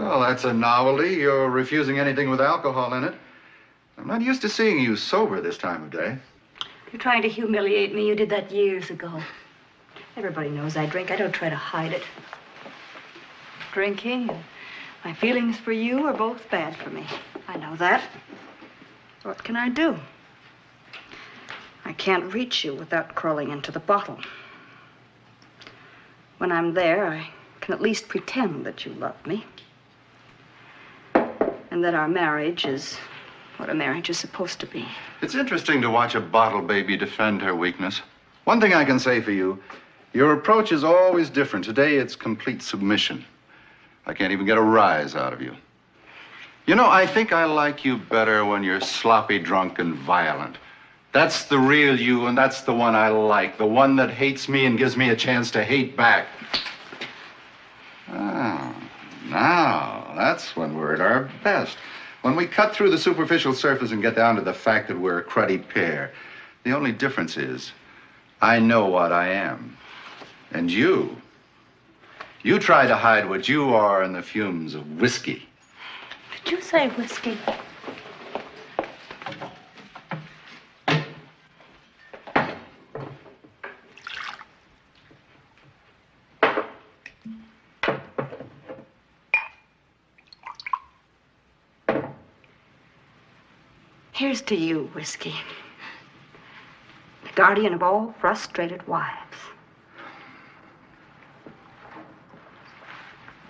Well, that's a novelty. You're refusing anything with alcohol in it. I'm not used to seeing you sober this time of day. You're trying to humiliate me. You did that years ago. Everybody knows I drink. I don't try to hide it. Drinking and my feelings for you are both bad for me. I know that. What can I do? I can't reach you without crawling into the bottle. When I'm there, I can at least pretend that you love me. And that our marriage is what a marriage is supposed to be. It's interesting to watch a bottle baby defend her weakness. One thing I can say for you, your approach is always different. Today, it's complete submission. I can't even get a rise out of you. You know, I think I like you better when you're sloppy, drunk, and violent. That's the real you, and that's the one I like. The one that hates me and gives me a chance to hate back. Oh, now, that's when we're at our best. When we cut through the superficial surface and get down to the fact that we're a cruddy pair. The only difference is, I know what I am. And you try to hide what you are in the fumes of whiskey. Did you say whiskey? Here's to you, whiskey. The guardian of all frustrated wives.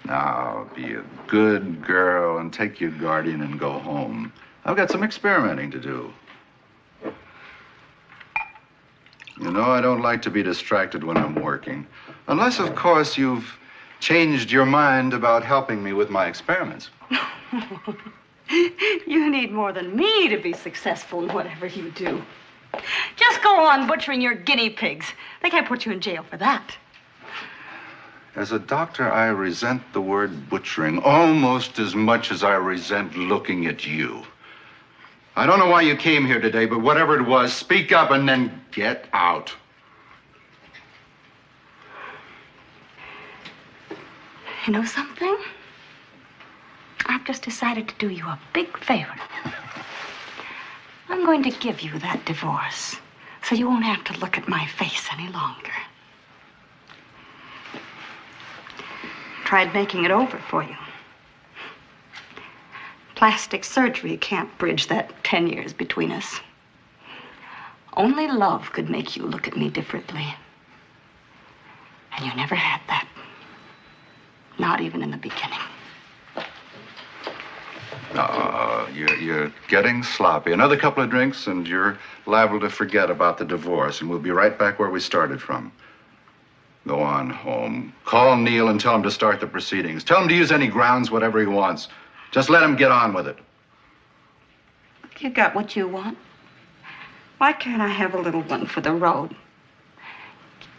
Now, be a good girl and take your guardian and go home. I've got some experimenting to do. You know, I don't like to be distracted when I'm working. Unless, of course, you've changed your mind about helping me with my experiments. You need more than me to be successful in whatever you do. Just go on butchering your guinea pigs. They can't put you in jail for that. As a doctor, I resent the word butchering almost as much as I resent looking at you. I don't know why you came here today, but whatever it was, speak up and then get out. You know something? I've just decided to do you a big favor. I'm going to give you that divorce, so you won't have to look at my face any longer. Tried making it over for you. Plastic surgery can't bridge that 10 years between us. Only love could make you look at me differently. And you never had that. Not even in the beginning. You're getting sloppy. Another couple of drinks and you're liable to forget about the divorce, and we'll be right back where we started from. Go on home. Call Neil and tell him to start the proceedings. Tell him to use any grounds, whatever he wants. Just let him get on with it. You got what you want. Why can't I have a little one for the road?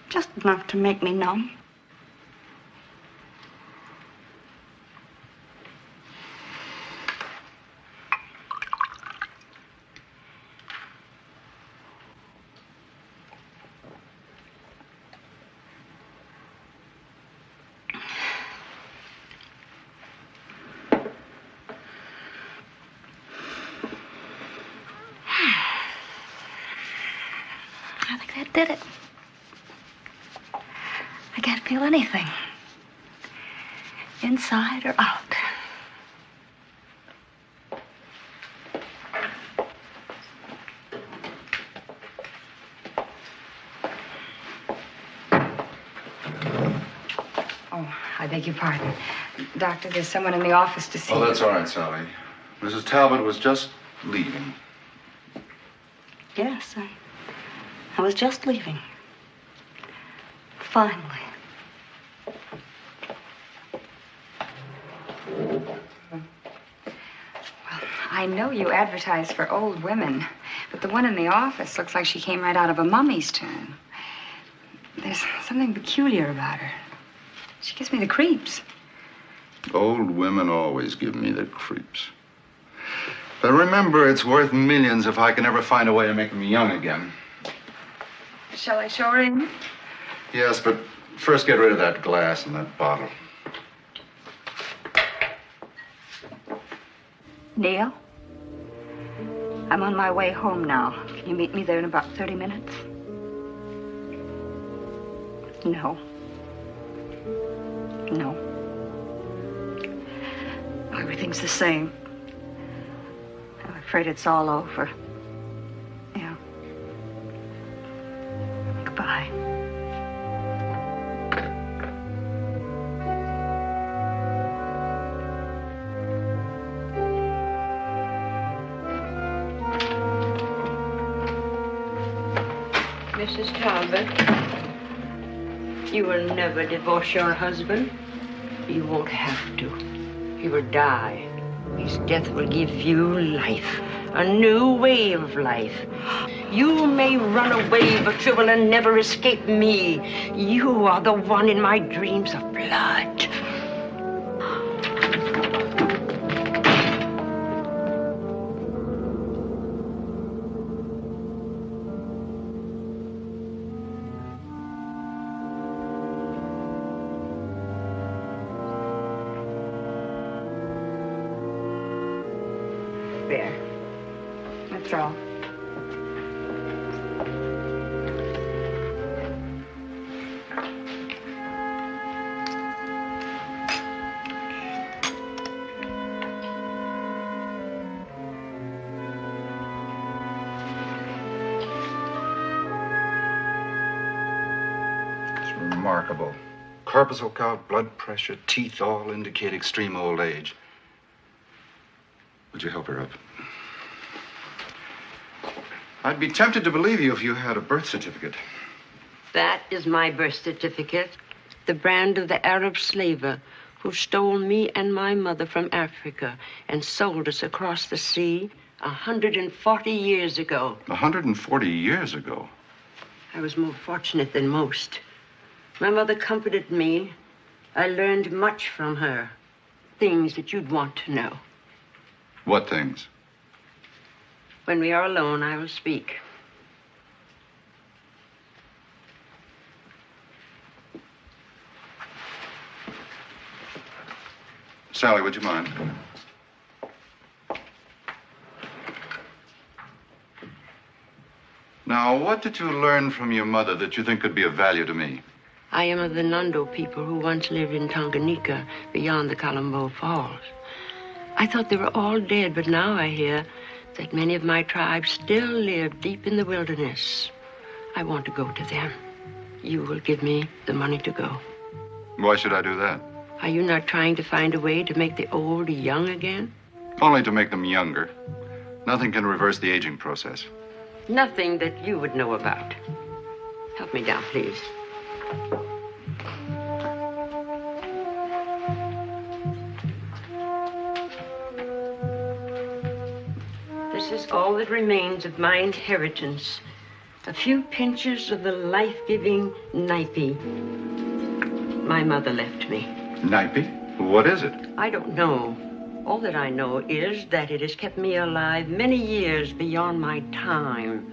Just enough to make me numb. Did it. I can't feel anything. Inside or out. Oh, I beg your pardon. Doctor, there's someone in the office to see you. Oh, that's all right, Sally. Mrs. Talbot was just leaving. Yes, I was just leaving. Finally. Well, I know you advertise for old women, but the one in the office looks like she came right out of a mummy's tomb. There's something peculiar about her. She gives me the creeps. Old women always give me the creeps. But remember, it's worth millions if I can ever find a way to make them young again. Shall I show her in? Yes, but first get rid of that glass and that bottle. Neil? I'm on my way home now. Can you meet me there in about 30 minutes? No. No. Everything's the same. I'm afraid it's all over. Yeah. Goodbye. Mrs. Talbot, you will never divorce your husband. You won't have to. He will die. His death will give you life, a new way of life. You may run away, but you will never escape me. You are the one in my dreams of blood. That's all. It's remarkable. Corpuscle count, blood pressure, teeth all indicate extreme old age. Would you help her up? I'd be tempted to believe you if you had a birth certificate. That is my birth certificate. The brand of the Arab slaver who stole me and my mother from Africa and sold us across the sea 140 years ago. 140 years ago? I was more fortunate than most. My mother comforted me. I learned much from her. Things that you'd want to know. What things? When we are alone, I will speak. Sally, would you mind? Now, what did you learn from your mother that you think could be of value to me? I am of the Nando people who once lived in Tanganyika beyond the Colombo Falls. I thought they were all dead, but now I hear that many of my tribe still live deep in the wilderness. I want to go to them. You will give me the money to go. Why should I do that? Are you not trying to find a way to make the old young again? Only to make them younger. Nothing can reverse the aging process. Nothing that you would know about. Help me down, please. This is all that remains of my inheritance. A few pinches of the life-giving nipe my mother left me. Nipe? What is it? I don't know. All that I know is that it has kept me alive many years beyond my time.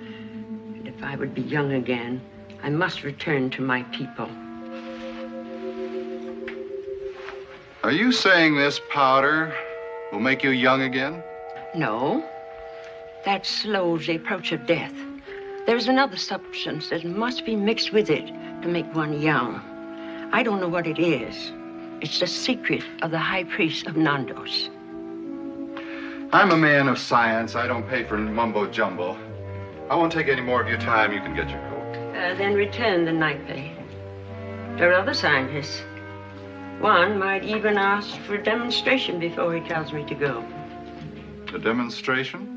And if I would be young again, I must return to my people. Are you saying this powder will make you young again? No. That slows the approach of death. There's another substance that must be mixed with it to make one young. I don't know what it is. It's the secret of the high priest of Nandos. I'm a man of science. I don't pay for mumbo-jumbo. I won't take any more of your time. You can get your coat. Then return the nipe. There are other scientists. One might even ask for a demonstration before he tells me to go. A demonstration?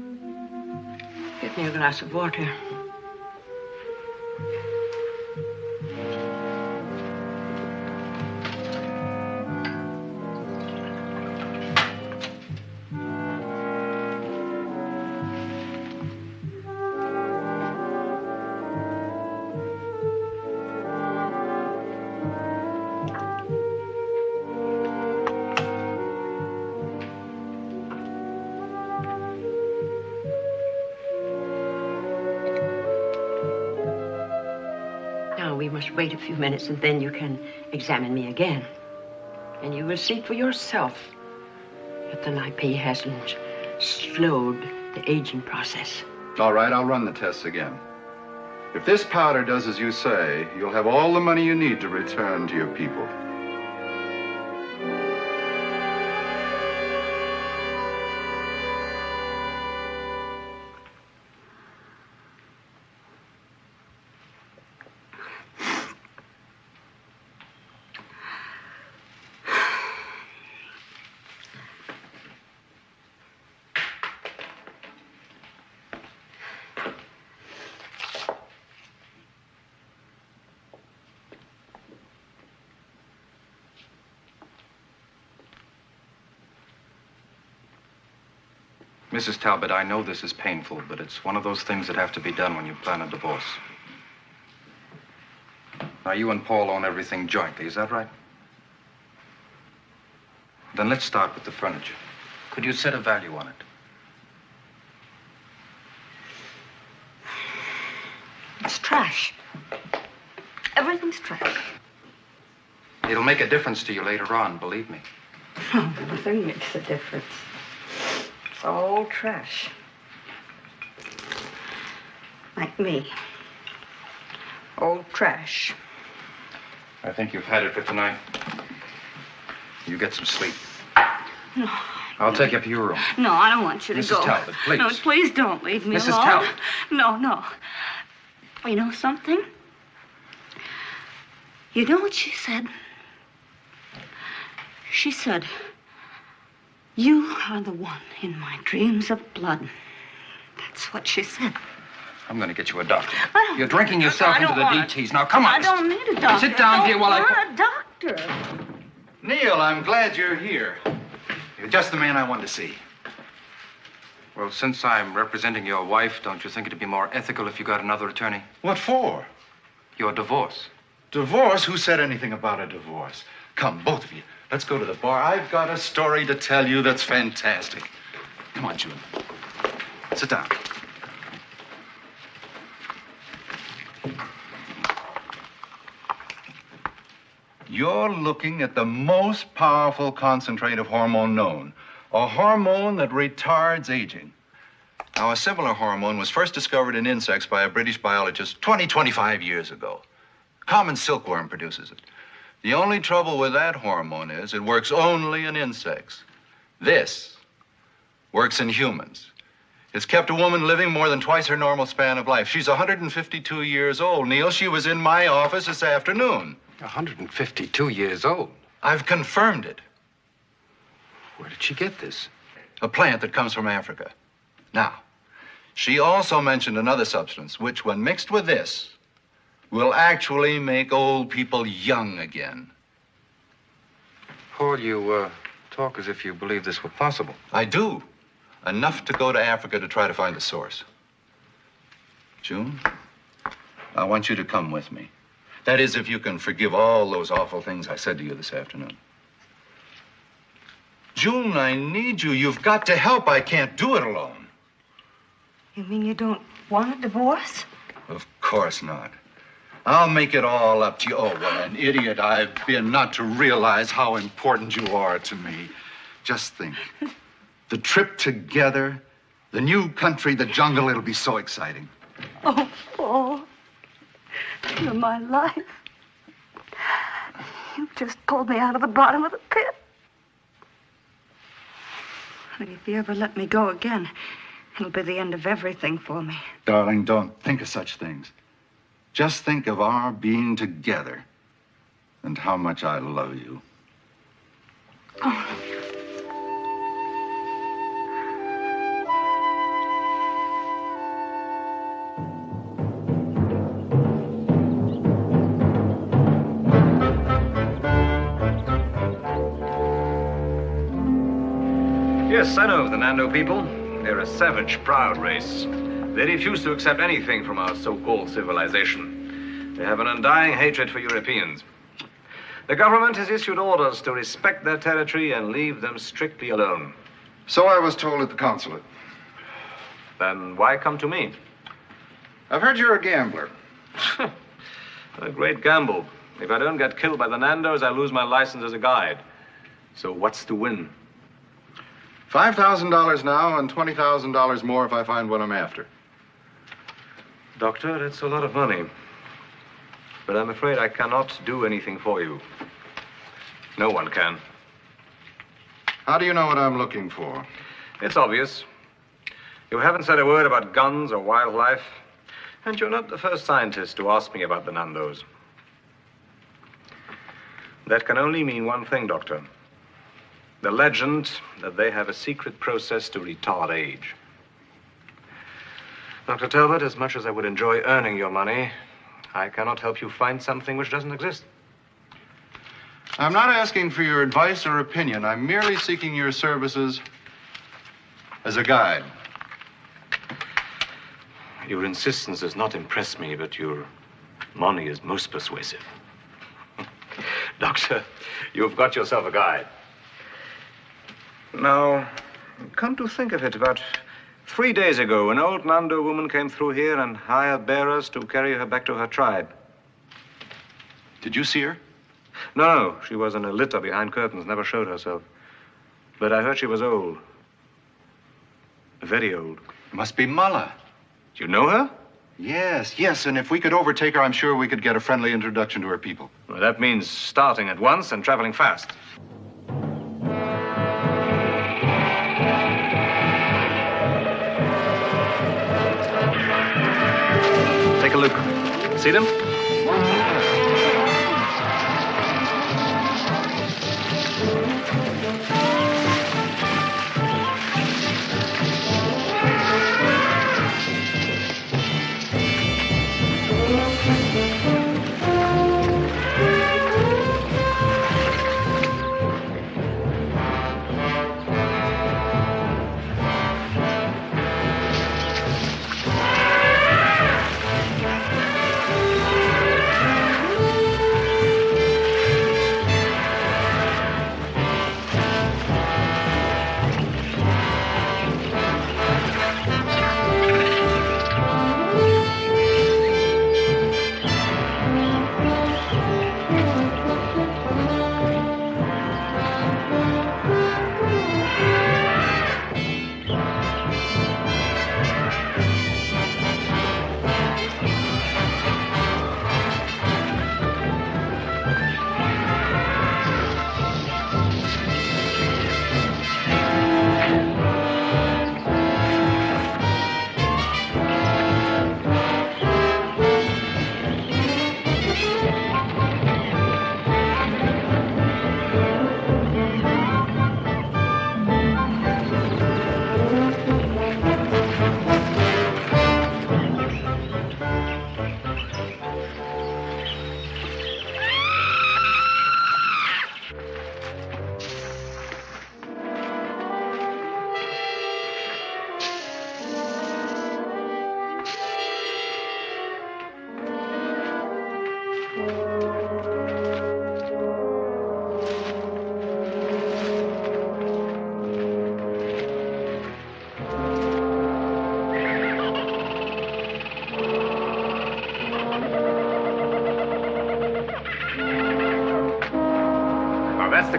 Get me a glass of water. We must wait a few minutes, and then you can examine me again. And you will see for yourself that the nipe hasn't slowed the aging process. All right, I'll run the tests again. If this powder does as you say, you'll have all the money you need to return to your people. Mrs. Talbot, I know this is painful, but it's one of those things that have to be done when you plan a divorce. Now, you and Paul own everything jointly, is that right? Then let's start with the furniture. Could you set a value on it? It's trash. Everything's trash. It'll make a difference to you later on, believe me. Oh, nothing makes a difference. It's all trash. Like me. Old trash. I think you've had it for tonight. You get some sleep. No. I'll take you up to your room. No, I don't want you to go. Mrs. Talbot, please. No, please don't leave me Mrs. alone. Talbot. No, no. You know something? You know what she said? She said, "You are the one in my dreams of blood." That's what she said. I'm going to get you a doctor. I don't You're drinking yourself into the DTs. Now, come on. I don't need a doctor. Sit down here while I... I don't want a doctor. Neil, I'm glad you're here. You're just the man I wanted to see. Well, since I'm representing your wife, don't you think it'd be more ethical if you got another attorney? What for? Your divorce. Divorce? Who said anything about a divorce? Come, both of you. Let's go to the bar. I've got a story to tell you that's fantastic. Come on, June. Sit down. You're looking at the most powerful concentrate of hormone known. A hormone that retards aging. Now, a similar hormone was first discovered in insects by a British biologist 25 years ago. Common silkworm produces it. The only trouble with that hormone is it works only in insects. This works in humans. It's kept a woman living more than twice her normal span of life. She's 152 years old, Neil. She was in my office this afternoon. 152 years old? I've confirmed it. Where did she get this? A plant that comes from Africa. Now, she also mentioned another substance, which, when mixed with this, will actually make old people young again. Paul, you talk as if you believe this were possible. I do. Enough to go to Africa to try to find the source. June, I want you to come with me. That is, if you can forgive all those awful things I said to you this afternoon. June, I need you. You've got to help. I can't do it alone. You mean you don't want a divorce? Of course not. I'll make it all up to you. Oh, what an idiot I've been not to realize how important you are to me. Just think. The trip together, the new country, the jungle, it'll be so exciting. Oh, Paul. You're my life. You just pulled me out of the bottom of the pit. And if you ever let me go again, it'll be the end of everything for me. Darling, don't think of such things. Just think of our being together and how much I love you. Oh. Yes, I know the Nando people. They're a savage, proud race. They refuse to accept anything from our so-called civilization. They have an undying hatred for Europeans. The government has issued orders to respect their territory and leave them strictly alone. So I was told at the consulate. Then why come to me? I've heard you're a gambler. A great gamble. If I don't get killed by the Nandos, I lose my license as a guide. So what's to win? $5,000 now and $20,000 more if I find what I'm after. Doctor, that's a lot of money. But I'm afraid I cannot do anything for you. No one can. How do you know what I'm looking for? It's obvious. You haven't said a word about guns or wildlife, and you're not the first scientist to ask me about the Nandos. That can only mean one thing, Doctor. The legend that they have a secret process to retard age. Dr. Talbot, as much as I would enjoy earning your money, I cannot help you find something which doesn't exist. I'm not asking for your advice or opinion. I'm merely seeking your services as a guide. Your insistence does not impress me, but your money is most persuasive. Doctor, you've got yourself a guide. Now, come to think of it, about 3 days ago, an old Nando woman came through here and hired bearers to carry her back to her tribe. Did you see her? No, she was in a litter behind curtains, never showed herself. But I heard she was old. Very old. It must be Mulla. Do you know her? Yes, and if we could overtake her, I'm sure we could get a friendly introduction to her people. Well, that means starting at once and traveling fast. Take a look. See them?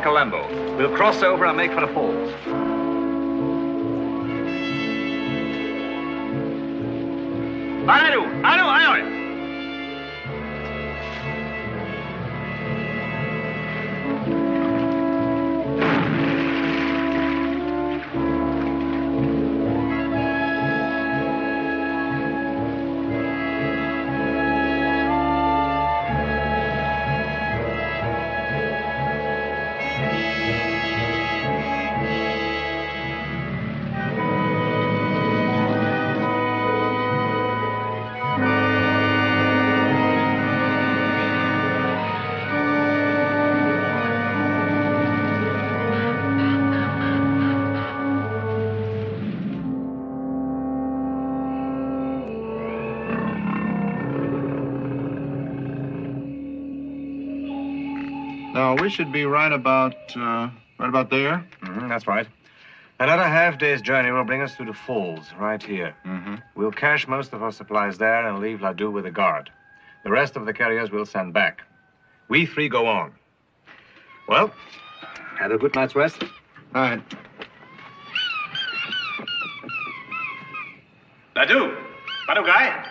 Colombo. We'll cross over and make for the falls. Aye. Now, we should be right about there. That's right. Another half-day's journey will bring us to the falls, right here. We'll cache most of our supplies there and leave Ladue with a guard. The rest of the carriers we'll send back. We three go on. Well, have a good night's rest. All right. Ladu! Badu guy?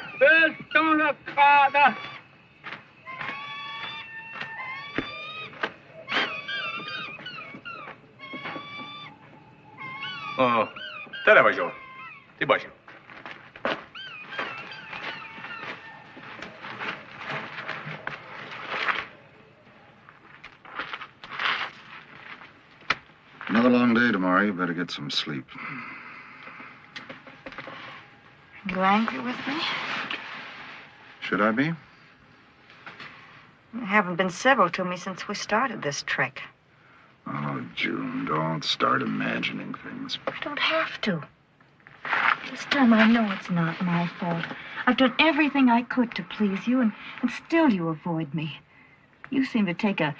Tere vagyok. Ti vagyok. Another long day tomorrow. You better get some sleep. You angry with me? Should I be? You haven't been civil to me since we started this trick. Oh, June, don't start imagining things. You don't have to. This time I know it's not my fault. I've done everything I could to please you, and still you avoid me. You seem to take a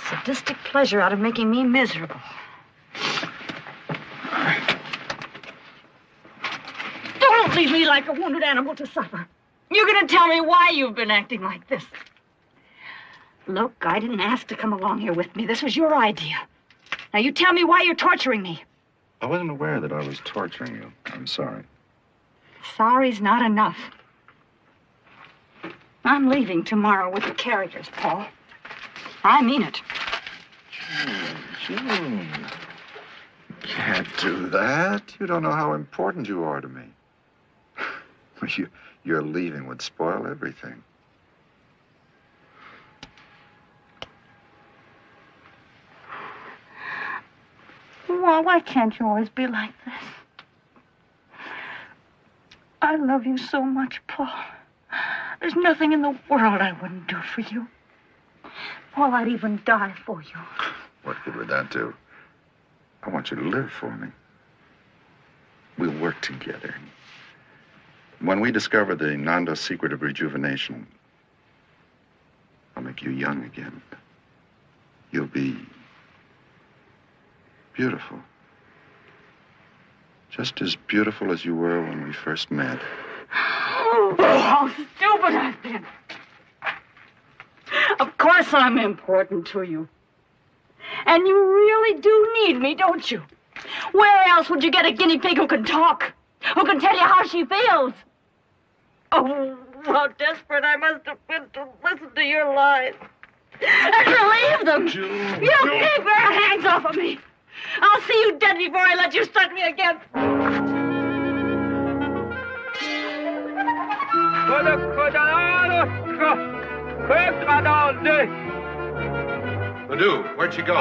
sadistic pleasure out of making me miserable. Don't leave me like a wounded animal to suffer. You're going to tell me why you've been acting like this. Look, I didn't ask to come along here with me. This was your idea. Now you tell me why you're torturing me. I wasn't aware that I was torturing you. I'm sorry. Sorry's not enough. I'm leaving tomorrow with the carriers, Paul. I mean it. June. Can't do that. You don't know how important you are to me. Your leaving would spoil everything. Well, why can't you always be like this? I love you so much, Paul. There's nothing in the world I wouldn't do for you. Paul, I'd even die for you. What good would that do? I want you to live for me. We'll work together. When we discover the Nando's secret of rejuvenation, I'll make you young again. You'll be beautiful. Just as beautiful as you were when we first met. Oh, how stupid I've been. Of course I'm important to you. And you really do need me, don't you? Where else would you get a guinea pig who can talk? Who can tell you how she feels? Oh, how desperate I must have been to listen to your lies. And believe them. June, You keep your hands off of me. I'll see you dead before I let you strike me again. Ledoux, where'd she go?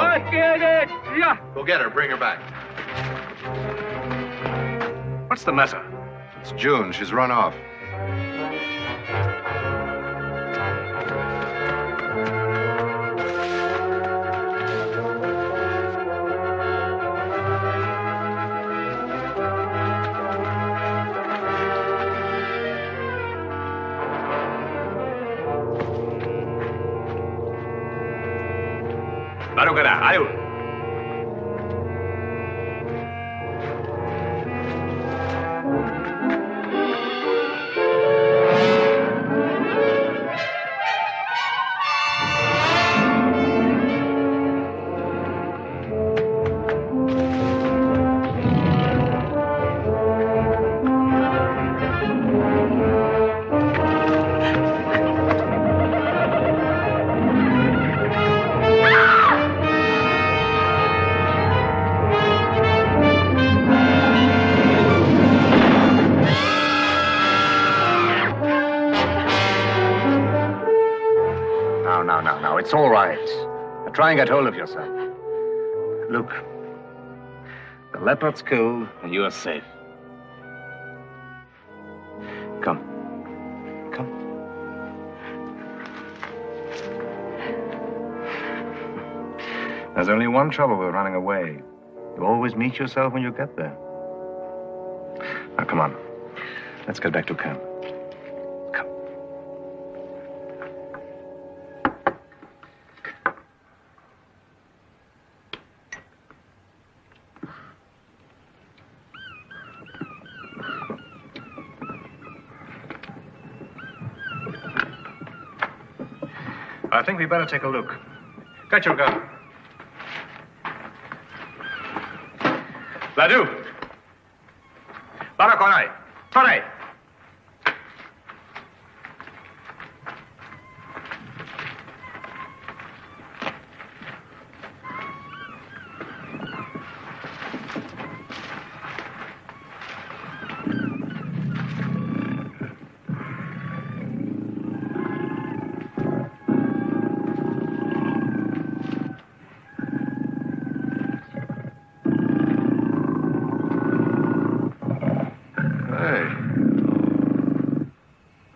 Go get her. Bring her back. What's the matter? It's June. She's run off. Baru kena, ayo. Now, it's all right. Now, try and get hold of yourself. Look, the leopard's killed and you are safe. Come. Come. There's only one trouble with running away. You always meet yourself when you get there. Now, come on. Let's get back to camp. Come. I think we better take a look. Get your gun. Ladu. Barakonai. Hurry!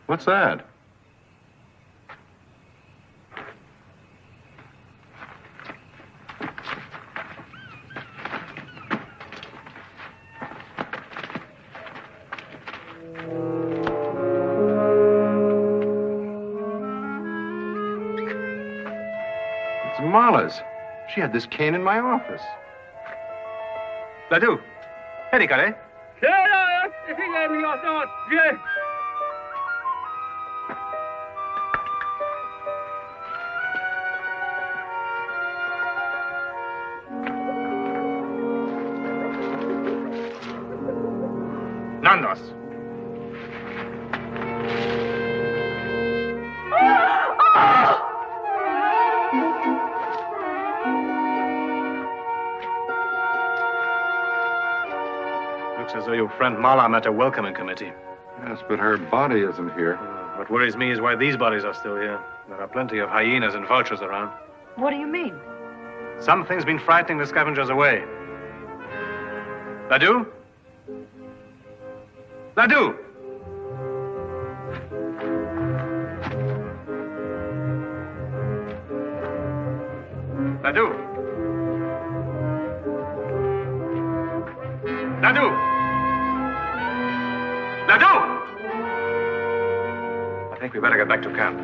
What's that? It's Marla's. She had this cane in my office. Ladu. Hey, Nicolas. Nandos. Looks as though your friend Marla met a welcoming committee. Yes, but her body isn't here. What worries me is why these bodies are still here. There are plenty of hyenas and vultures around. What do you mean? Something's been frightening the scavengers away. Ladu? Ladu! Ladu! Ladu! Ladu! I think we better get back to camp.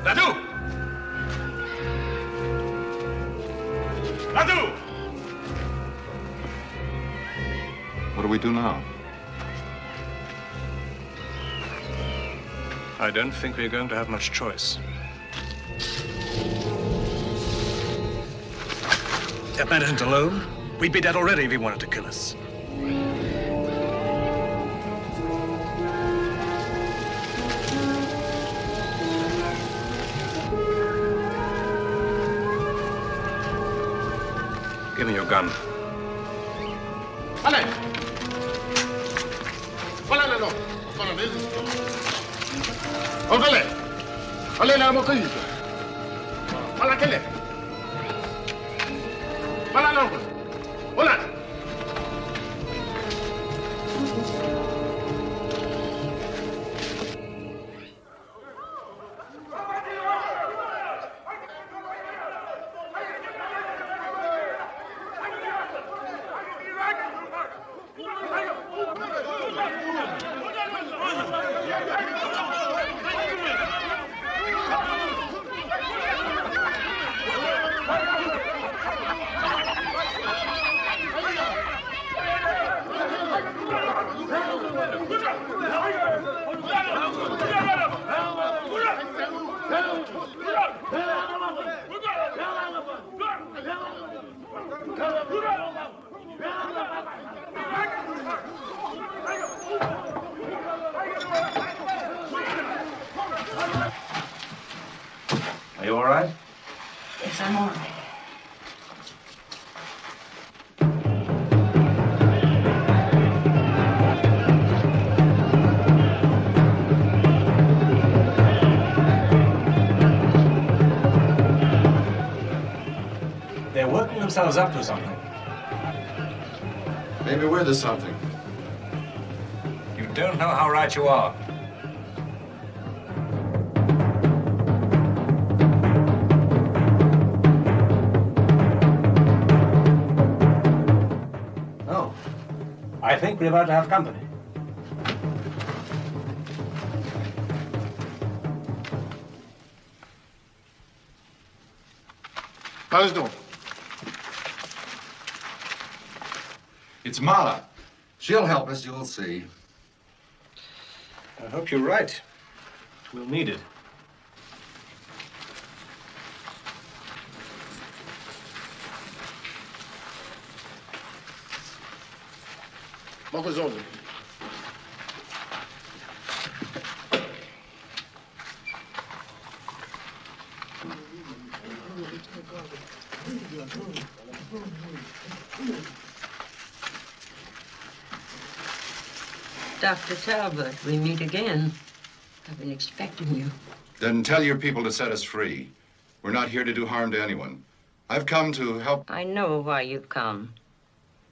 Ladu! Ladu! What do we do now? I don't think we're going to have much choice. That man isn't alone. We'd be dead already if he wanted to kill us. Give me your gun. Allez! Voilà là, voilà les. Allez! Allez là, mon pays. Voilà quelle est? Voilà là. Voilà. Are you all right? Yes, I'm all right. They're working themselves up to something. Maybe we're the something. You don't know how right you are. Oh. I think we're about to have company. How's it doing? It's Marla. She'll help us, you'll see. I hope you're right. We'll need it. Mach es ohne. Dr. Talbot, we meet again. I've been expecting you. Then tell your people to set us free. We're not here to do harm to anyone. I've come to help. I know why you've come.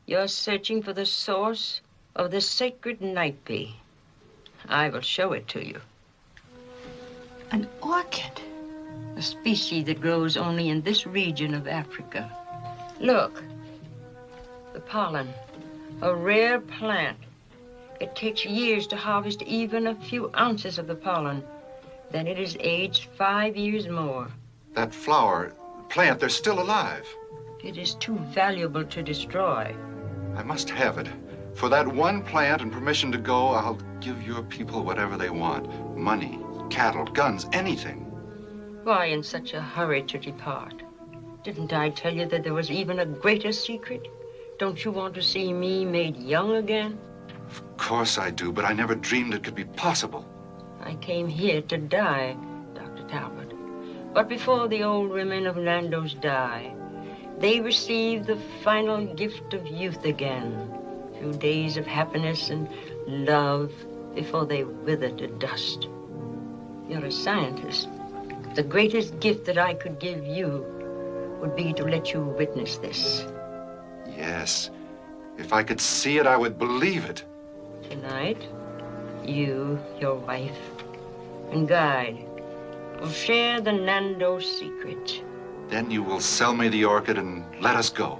You're searching for the source of the sacred night bee. I will show it to you. An orchid. A species that grows only in this region of Africa. Look. The pollen. A rare plant. It takes years to harvest even a few ounces of the pollen. Then it is aged 5 years more. That flower, plant, they're still alive. It is too valuable to destroy. I must have it. For that one plant and permission to go, I'll give your people whatever they want. Money, cattle, guns, anything. Why in such a hurry to depart? Didn't I tell you that there was even a greater secret? Don't you want to see me made young again? Of course I do, but I never dreamed it could be possible. I came here to die, Dr. Talbot. But before the old women of Nando's die, they receive the final gift of youth again. A few days of happiness and love before they wither to dust. You're a scientist. The greatest gift that I could give you would be to let you witness this. Yes. If I could see it, I would believe it. Tonight, you, your wife, and guide will share the Nando secret. Then you will sell me the orchid and let us go.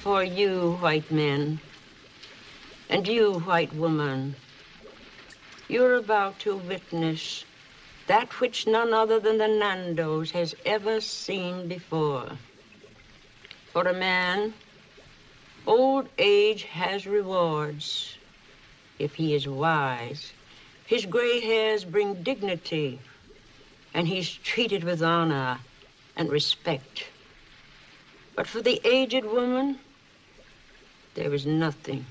For you, white men, and you, white woman, you're about to witness that which none other than the Nandos has ever seen before. For a man, old age has rewards. If he is wise, his gray hairs bring dignity, and he's treated with honor and respect. But for the aged woman, there is nothing.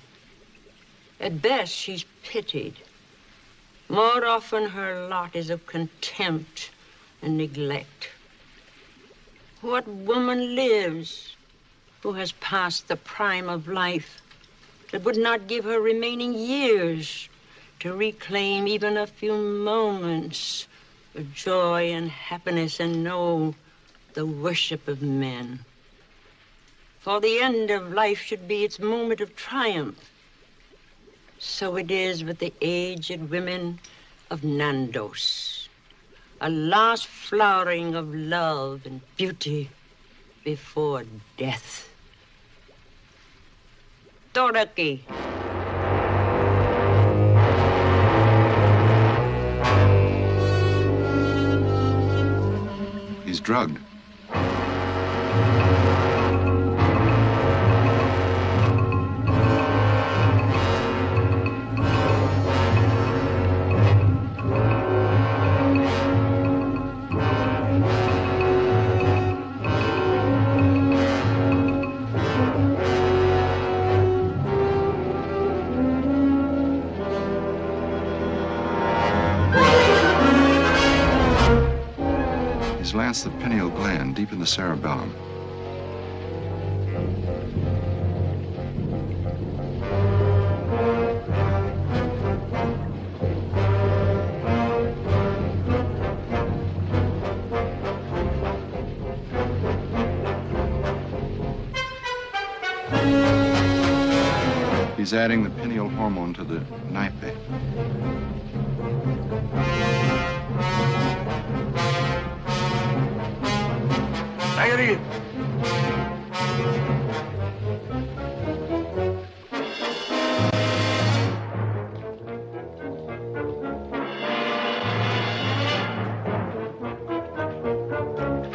At best, she's pitied. More often, her lot is of contempt and neglect. What woman lives who has passed the prime of life that would not give her remaining years to reclaim even a few moments of joy and happiness and know the worship of men? For the end of life should be its moment of triumph. So it is with the aged women of Nandos. A last flowering of love and beauty before death. authority. He's drugged. He's lanced the pineal gland deep in the cerebellum. He's adding the pineal hormone to the nape. Marjorie!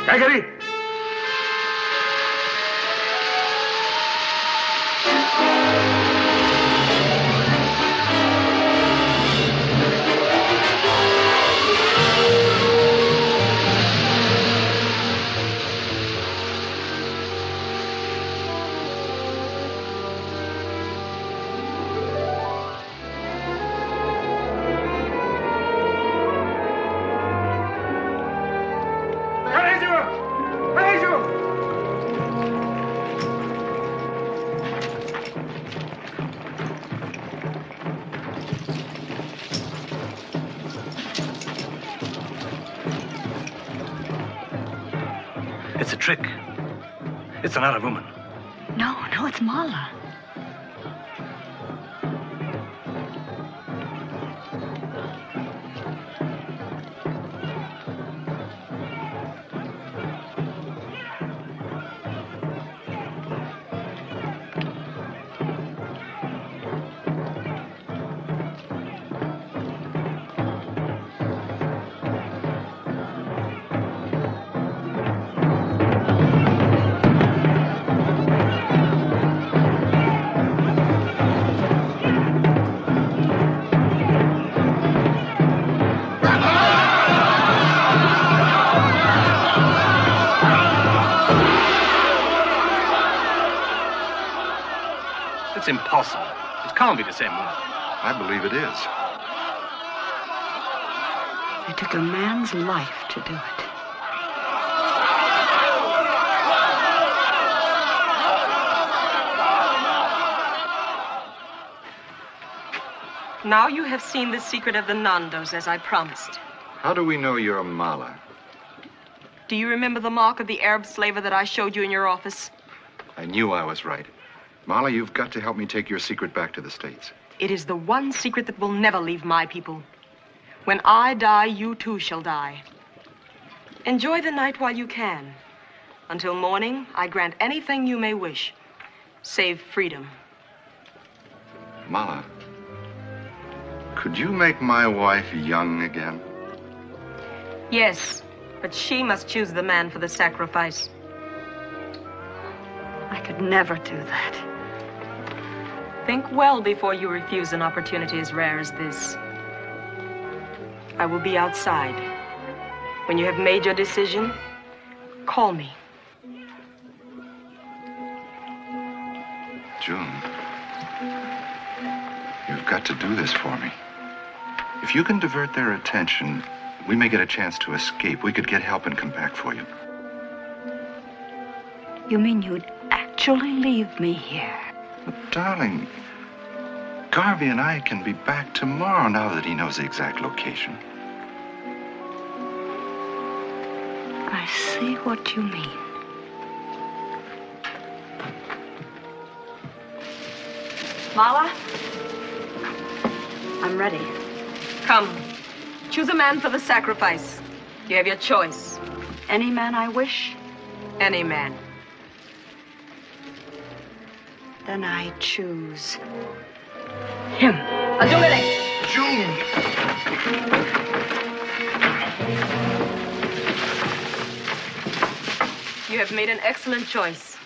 Marjorie! It's a trick. It's another woman. No, it's Mala. It's impossible. It can't be the same woman. I believe it is. It took a man's life to do it. Now you have seen the secret of the Nandos, as I promised. How do we know you're Mala? Do you remember the mark of the Arab slaver that I showed you in your office? I knew I was right. Mala, you've got to help me take your secret back to the States. It is the one secret that will never leave my people. When I die, you too shall die. Enjoy the night while you can. Until morning, I grant anything you may wish, save freedom. Mala, could you make my wife young again? Yes, but she must choose the man for the sacrifice. I could never do that. Think well before you refuse an opportunity as rare as this. I will be outside. When you have made your decision, call me. June, you've got to do this for me. If you can divert their attention, we may get a chance to escape. We could get help and come back for you. You mean you'd actually leave me here? But darling, Garvey and I can be back tomorrow now that he knows the exact location. I see what you mean. Mala? I'm ready. Come. Choose a man for the sacrifice. You have your choice. Any man I wish? Any man. Then I choose him. Adore. June! You have made an excellent choice.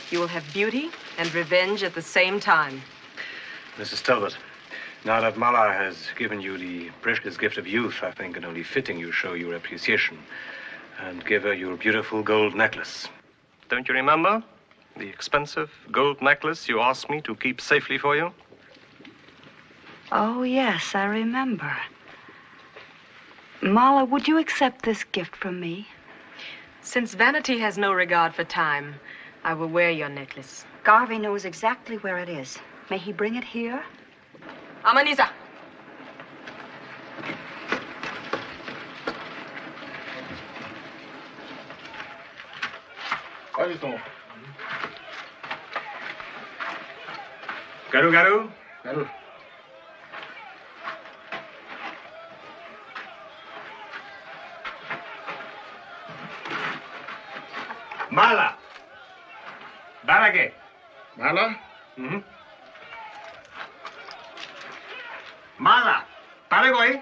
You will have beauty and revenge at the same time. Mrs. Talbot, now that Mala has given you the precious gift of youth, I think it only fitting you show your appreciation and give her your beautiful gold necklace. Don't you remember the expensive gold necklace you asked me to keep safely for you? Oh, yes, I remember. Mala, would you accept this gift from me? Since vanity has no regard for time, I will wear your necklace. Garvey knows exactly where it is. May he bring it here? Amanisa. Garu, Garu. Garu. Mala. Barage. Mala? Mm-hmm. Mala. Paraguay.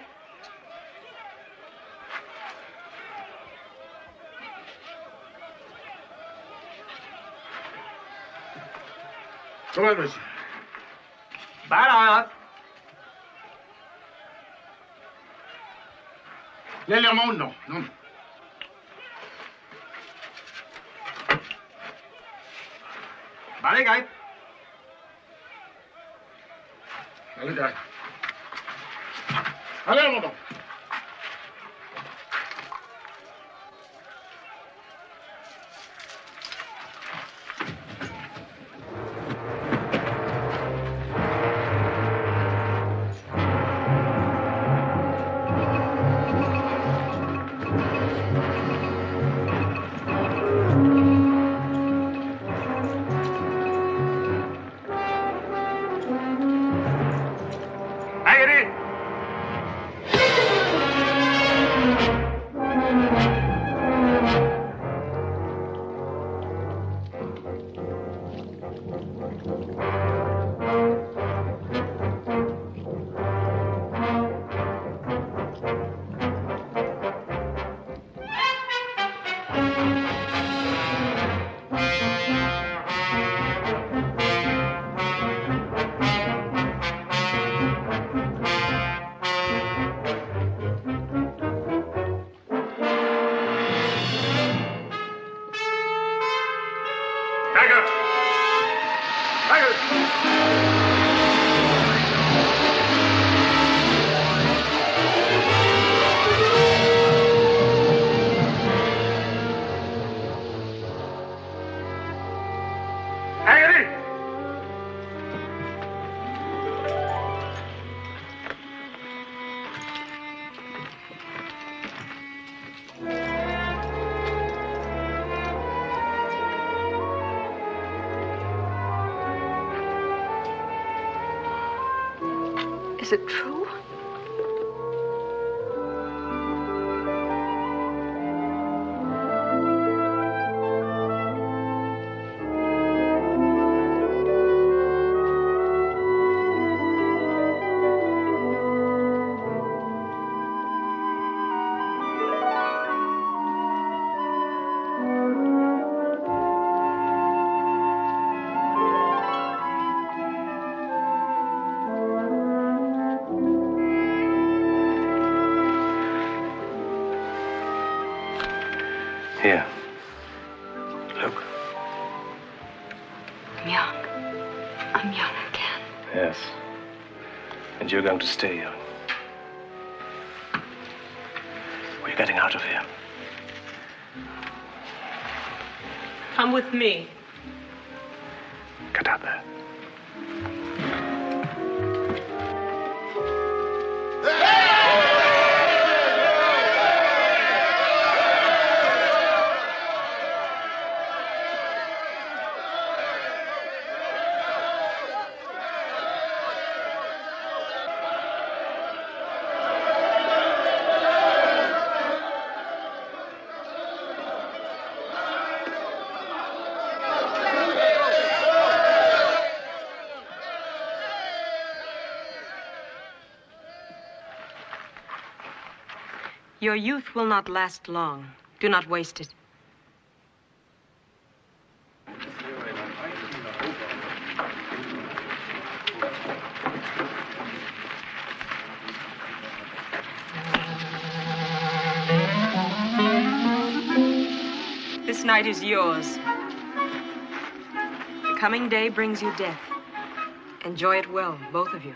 Come on, monsieur. Barat. Légèrement, non. Non. Barigay. Allez, gars. Allez, mon don. Is it true? Here. Look. I'm young. I'm young again. Yes. And you're going to stay young. We're getting out of here. Come with me. Get out there. Your youth will not last long. Do not waste it. This night is yours. The coming day brings you death. Enjoy it well, both of you.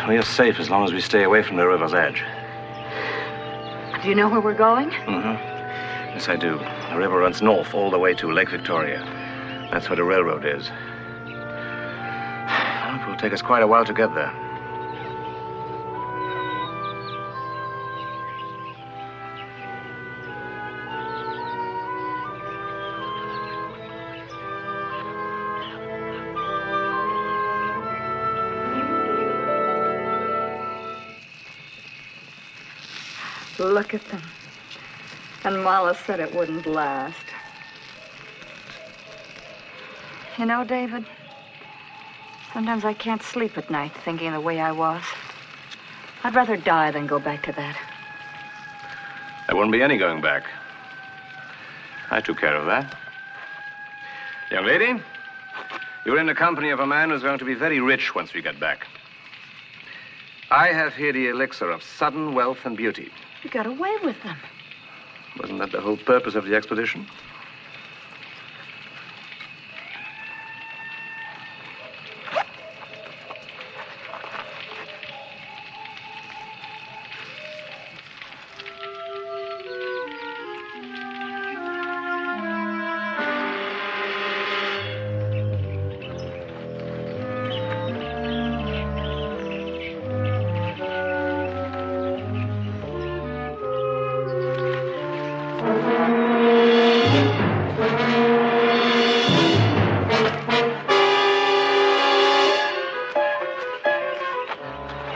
We are safe as long as we stay away from the river's edge. Do you know where we're going? Mm-hmm. Yes, I do. The river runs north all the way to Lake Victoria. That's where the railroad is. It will take us quite a while to get there. Look at them. And Mala said it wouldn't last. You know, David, sometimes I can't sleep at night thinking of the way I was. I'd rather die than go back to that. There wouldn't be any going back. I took care of that. Young lady, you're in the company of a man who's going to be very rich once we get back. I have here the elixir of sudden wealth and beauty. You got away with them. Wasn't that the whole purpose of the expedition?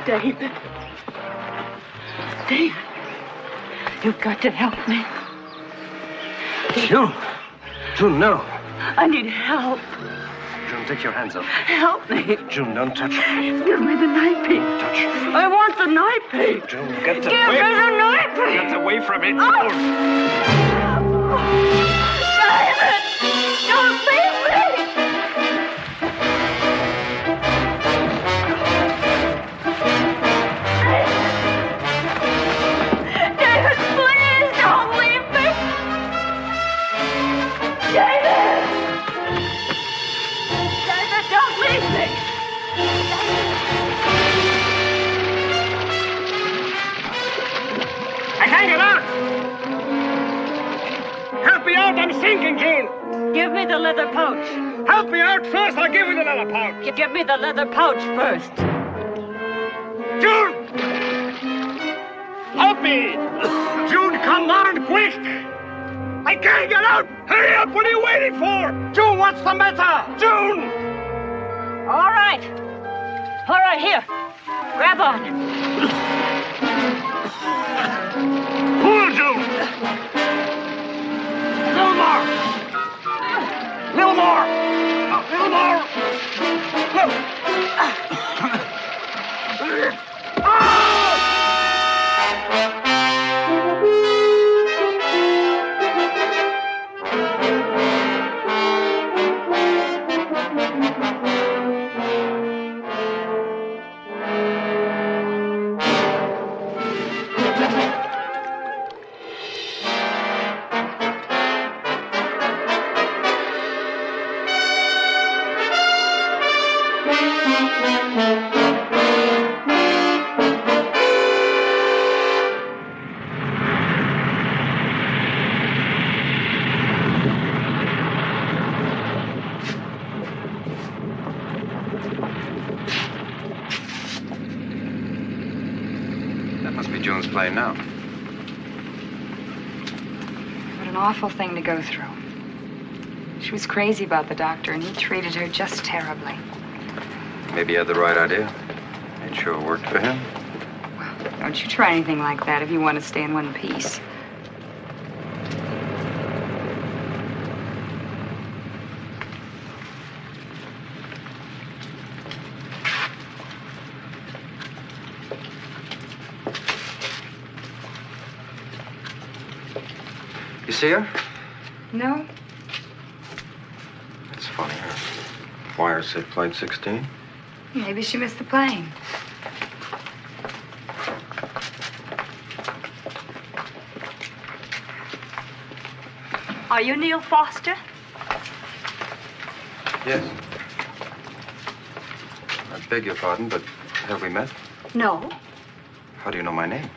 David. David. You've got to help me. June, no. I need help. June, take your hands up. Help me. June, don't touch me. Give me the night piece. Touch. I want the night piece. June, get Give me the night piece. Get away from it. Oh. David! Don't leave me! David, please don't leave me! David! David, don't leave me! I can't get out! Help me out! I'm sinking, June! Give me the leather pouch. Help me out first, I'll give you the leather pouch. Give me the leather pouch first. June! Help me! June, come on, quick! I can't get out! Hurry up, what are you waiting for? June, what's the matter? June! All right. All right, here. Grab on. Pull, June! Little more! Little more! Little more! Plane now. What an awful thing to go through. She was crazy about the doctor, and he treated her just terribly. Maybe he had the right idea. Ain't sure it worked for him. Well, don't you try anything like that if you want to stay in one piece. You see her? No. It's funny. Her wire said flight 16. Maybe she missed the plane. Are you Neil Foster? Yes. I beg your pardon, but have we met? No. How do you know my name?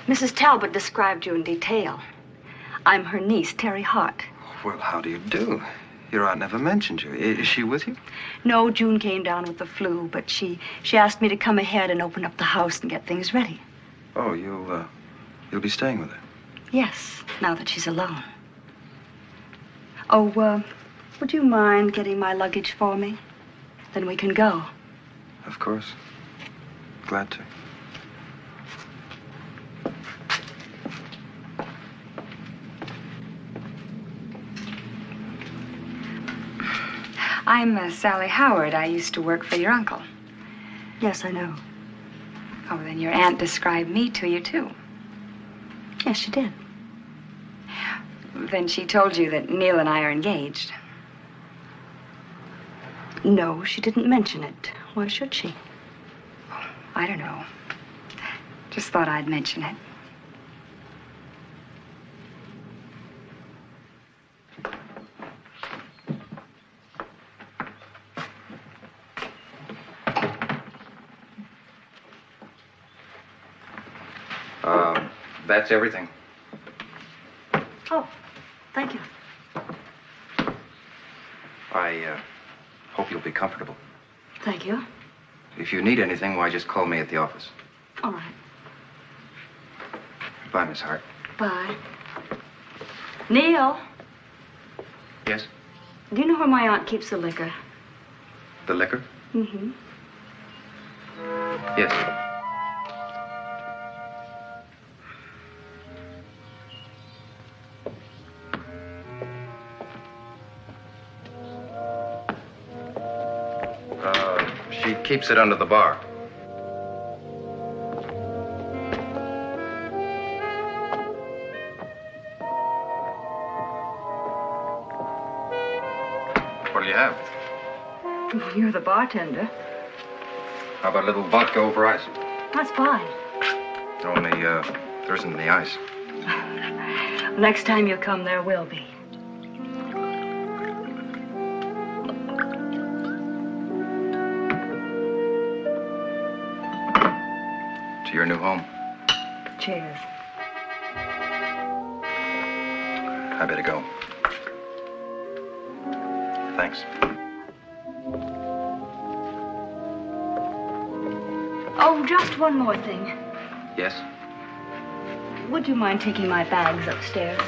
Mrs. Talbot described you in detail. I'm her niece, Terry Hart. Well, how do you do? Your aunt never mentioned you. Is she with you? No, June came down with the flu, but she asked me to come ahead and open up the house and get things ready. Oh, you'll be staying with her? Yes, now that she's alone. Oh, would you mind getting my luggage for me? Then we can go. Of course. Glad to. I'm Sally Howard. I used to work for your uncle. Yes, I know. Oh, then your aunt described me to you, too. Yes, she did. Then she told you that Neil and I are engaged. No, she didn't mention it. Why should she? I don't know. Just thought I'd mention it. That's everything. Oh, thank you. I hope you'll be comfortable. Thank you. If you need anything, why, just call me at the office. All right. Bye, Miss Hart. Bye. Neil, Yes? do you know where my aunt keeps the liquor? The liquor? Mm-hmm. Yes. She keeps it under the bar. What do you have? You're the bartender. How about a little vodka over ice? That's fine. Only, there isn't any ice. Next time you come, there will be. To your new home. Cheers. I better go. Thanks. Oh, just one more thing. Yes? Would you mind taking my bags upstairs?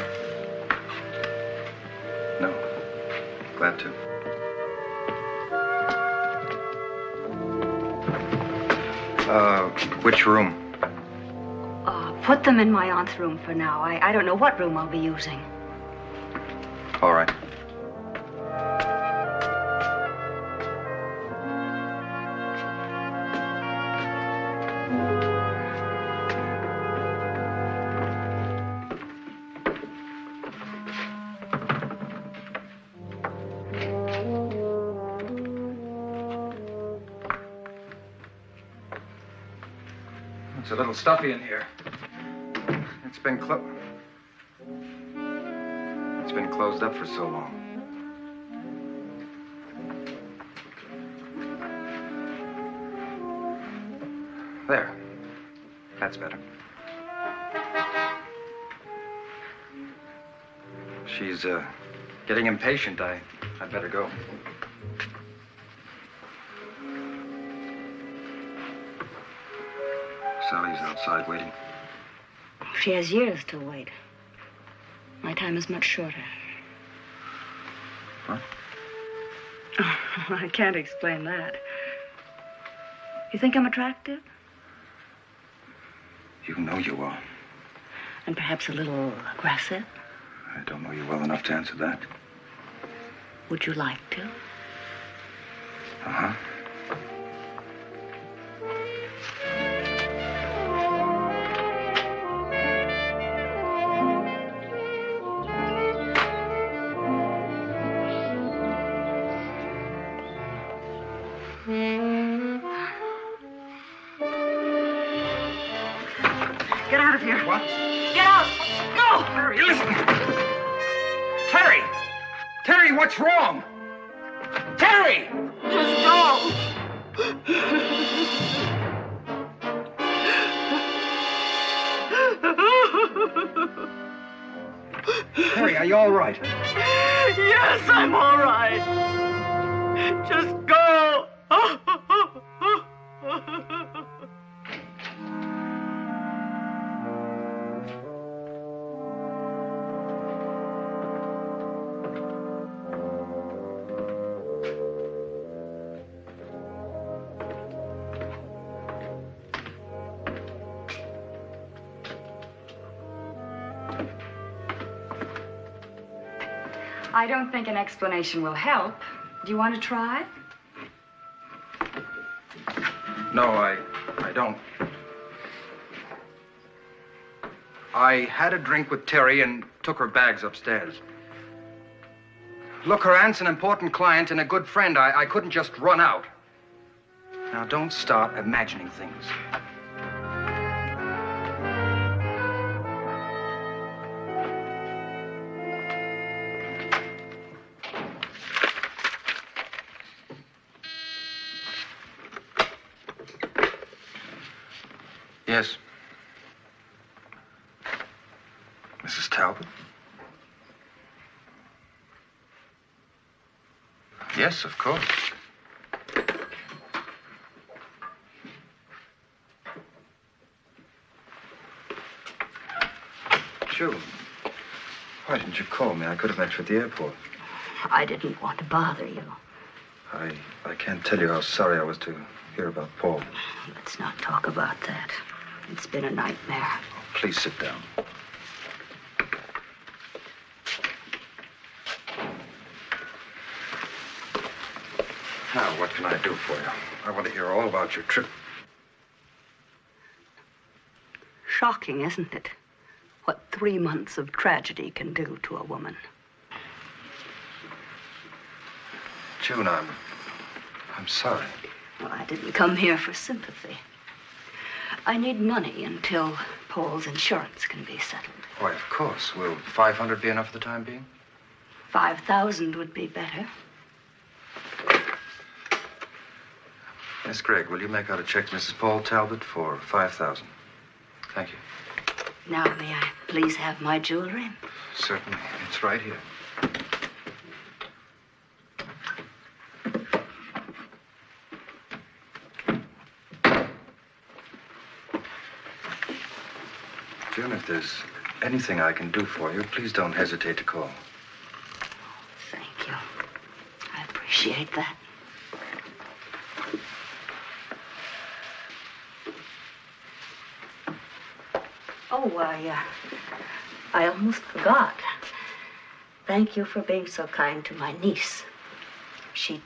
No. Glad to. Which room? Put them in my aunt's room for now. I don't know what room I'll be using. All right. It's a little stuffy in here. It's been closed up for so long. There. That's better. She's getting impatient. I'd better go. Sally's outside waiting. She has years to wait. My time is much shorter. What? I can't explain that. You think I'm attractive? You know you are. And perhaps a little aggressive? I don't know you well enough to answer that. Would you like to? Uh-huh. Get out of here. What? Get out! Go! Terry, listen! Terry! Terry, what's wrong? Terry! Just go! Terry, are you all right? Yes, I'm all right. Just go! I don't think an explanation will help. Do you want to try? No, I don't. I had a drink with Terry and took her bags upstairs. Look, her aunt's an important client and a good friend. I couldn't just run out. Now, don't start imagining things. Yes. Mrs. Talbot? Yes, of course. June, why didn't you call me? I could have met you at the airport. I didn't want to bother you. I can't tell you how sorry I was to hear about Paul. Let's not talk about that. It's been a nightmare. Oh, please sit down. Now, what can I do for you? I want to hear all about your trip. Shocking, isn't it? What 3 months of tragedy can do to a woman. June, I'm sorry. Well, I didn't come here for sympathy. I need money until Paul's insurance can be settled. Why, of course. Will 500 be enough for the time being? 5,000 would be better. Miss Gregg, will you make out a check to Mrs. Paul Talbot for 5,000? Thank you. Now, may I please have my jewelry? Certainly. It's right here. you, and if there's anything I can do for you, please don't hesitate to call. Thank you. I appreciate that. Oh, I almost forgot. Thank you for being so kind to my niece. She'd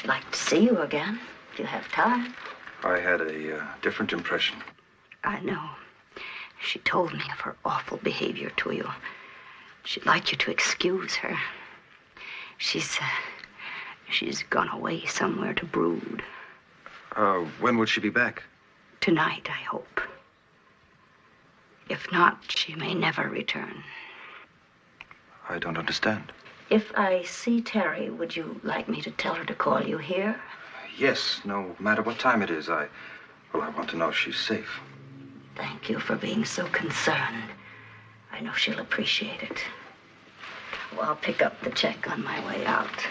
like to see you again, if you have time. I had a different impression. I know. She told me of her awful behavior to you. She'd like you to excuse her. She's gone away somewhere to brood. When would she be back? Tonight, I hope. If not, she may never return. I don't understand. If I see Terry, would you like me to tell her to call you here? Yes, no matter what time it is. I want to know if she's safe. Thank you for being so concerned. I know she'll appreciate it. Well, I'll pick up the check on my way out.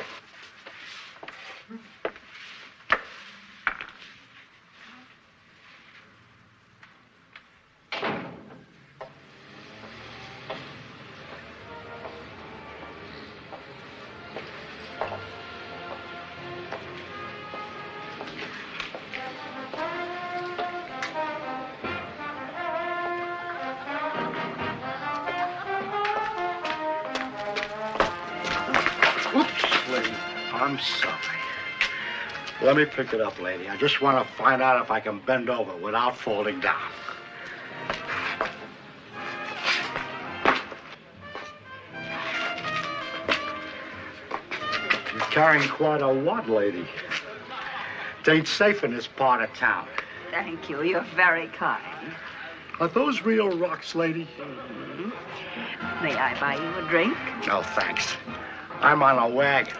I'm sorry. Let me pick it up, lady. I just want to find out if I can bend over without falling down. You're carrying quite a wad, lady. It ain't safe in this part of town. Thank you. You're very kind. Are those real rocks, lady? Mm-hmm. May I buy you a drink? No, thanks. I'm on a wagon.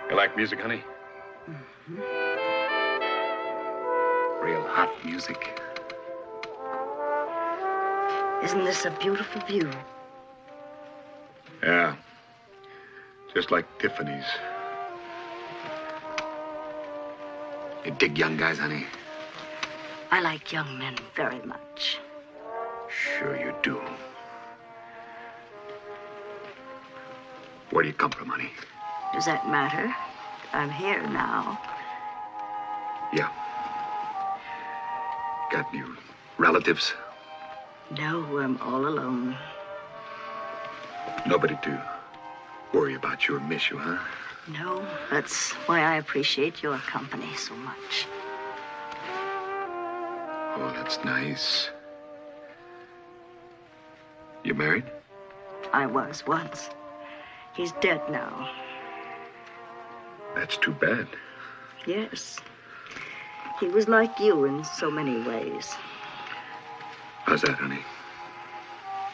You like music, honey? Mm-hmm. Real hot music. Isn't this a beautiful view? Yeah. Just like Tiffany's. You dig young guys, honey? I like young men very much. Sure you do. Where do you come from, honey? Does that matter? I'm here now. Yeah. Got any relatives? No, I'm all alone. Nobody to worry about you or miss you, huh? No, that's why I appreciate your company so much. Oh, that's nice. You married? I was once. He's dead now. That's too bad. Yes. He was like you in so many ways. How's that, honey?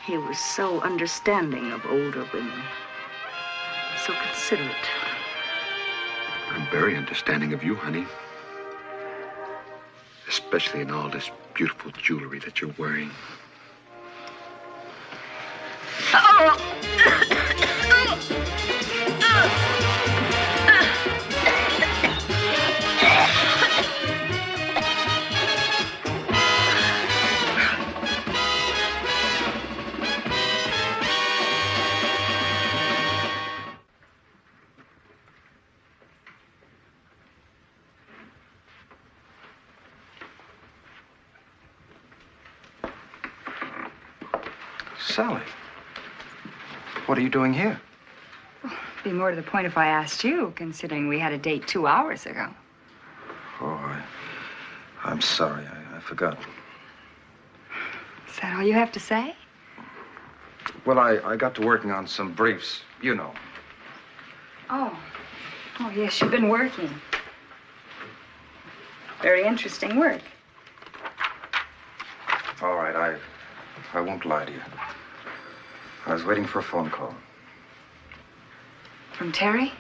He was so understanding of older women. So considerate. I'm very understanding of you, honey. Especially in all this beautiful jewelry that you're wearing. Sally, what are you doing here? Be more to the point if I asked you, considering we had a date 2 hours ago. Oh, I'm sorry. I forgot. Is that all you have to say? Well, I got to working on some briefs, you know. Oh. Oh, yes, you've been working. Very interesting work. All right, I won't lie to you. I was waiting for a phone call. From Terry?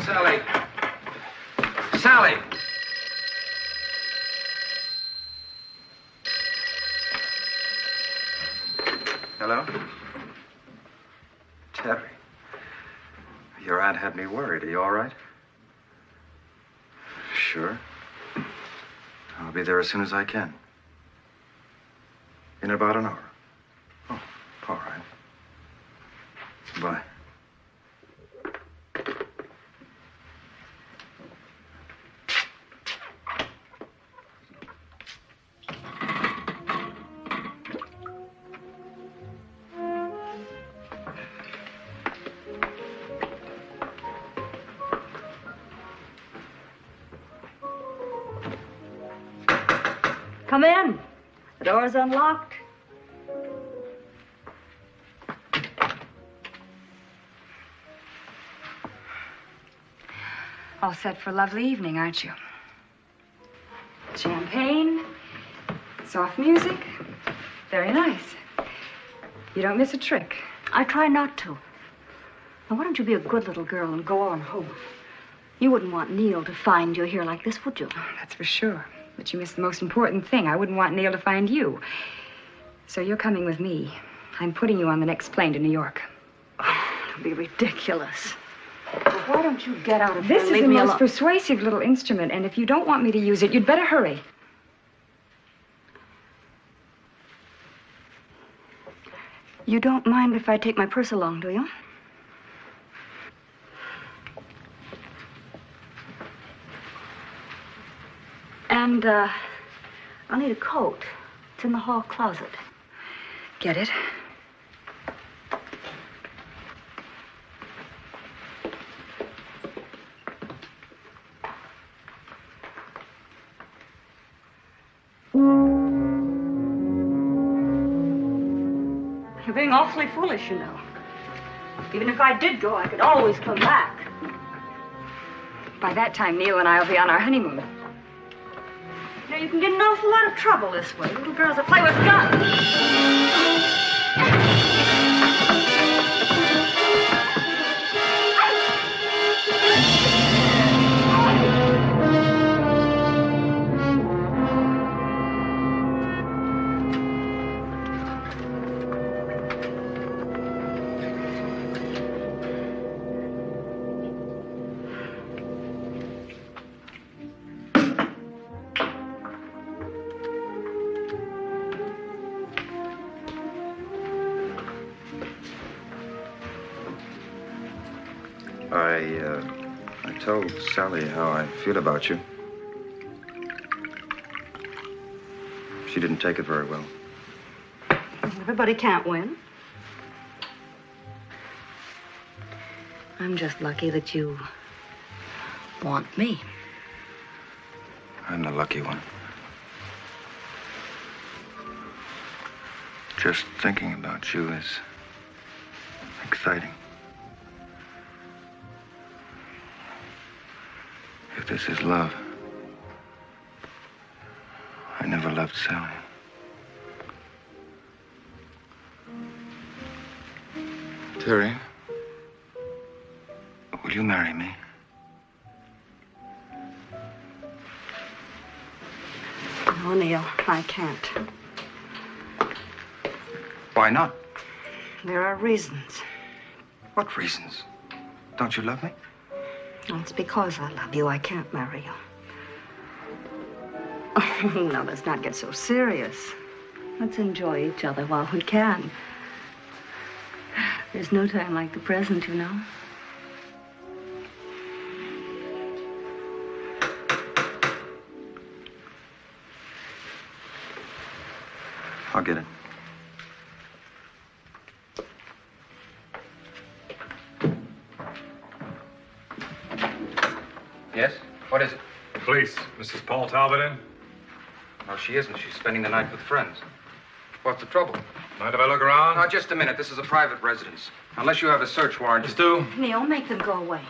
Sally! Sally! Hello? Terry. Your aunt had me worried. Are you all right? Sure. I'll be there as soon as I can. In about an hour. Oh, all right. Bye. Come in. The door's unlocked. All set for a lovely evening, aren't you? Champagne, soft music. Very nice. You don't miss a trick. I try not to. Now, why don't you be a good little girl and go on home? You wouldn't want Neil to find you here like this, would you? Oh, that's for sure. But you missed the most important thing. I wouldn't want Neil to find you. So you're coming with me. I'm putting you on the next plane to New York. Oh, it'll be ridiculous. Well, why don't you get out of here This and is leave the me most alone? persuasive little instrument, and if you don't want me to use it, you'd better hurry. You don't mind if I take my purse along, do you? And, I'll need a coat. It's in the hall closet. Get it? You're being awfully foolish, you know. Even if I did go, I could always come back. By that time, Neil and I will be on our honeymoon. You know, you can get in an awful lot of trouble this way. Little girls that play with guns. I told Sally how I feel about you. She didn't take it very well. Everybody can't win. I'm just lucky that you want me. I'm the lucky one. Just thinking about you is exciting. If this is love, I never loved Sally. Terry, will you marry me? No, Neil, I can't. Why not? There are reasons. What reasons? Don't you love me? Well, it's because I love you I can't marry you. Oh, now, let's not get so serious. Let's enjoy each other while we can. There's no time like the present, you know. I'll get it. Yes? What is it? Police. Mrs. Paul Talbot in? No, she isn't. She's spending the night with friends. What's the trouble? Mind if I look around? Now, just a minute. This is a private residence. Unless you have a search warrant. Just do. Neil, make them go away.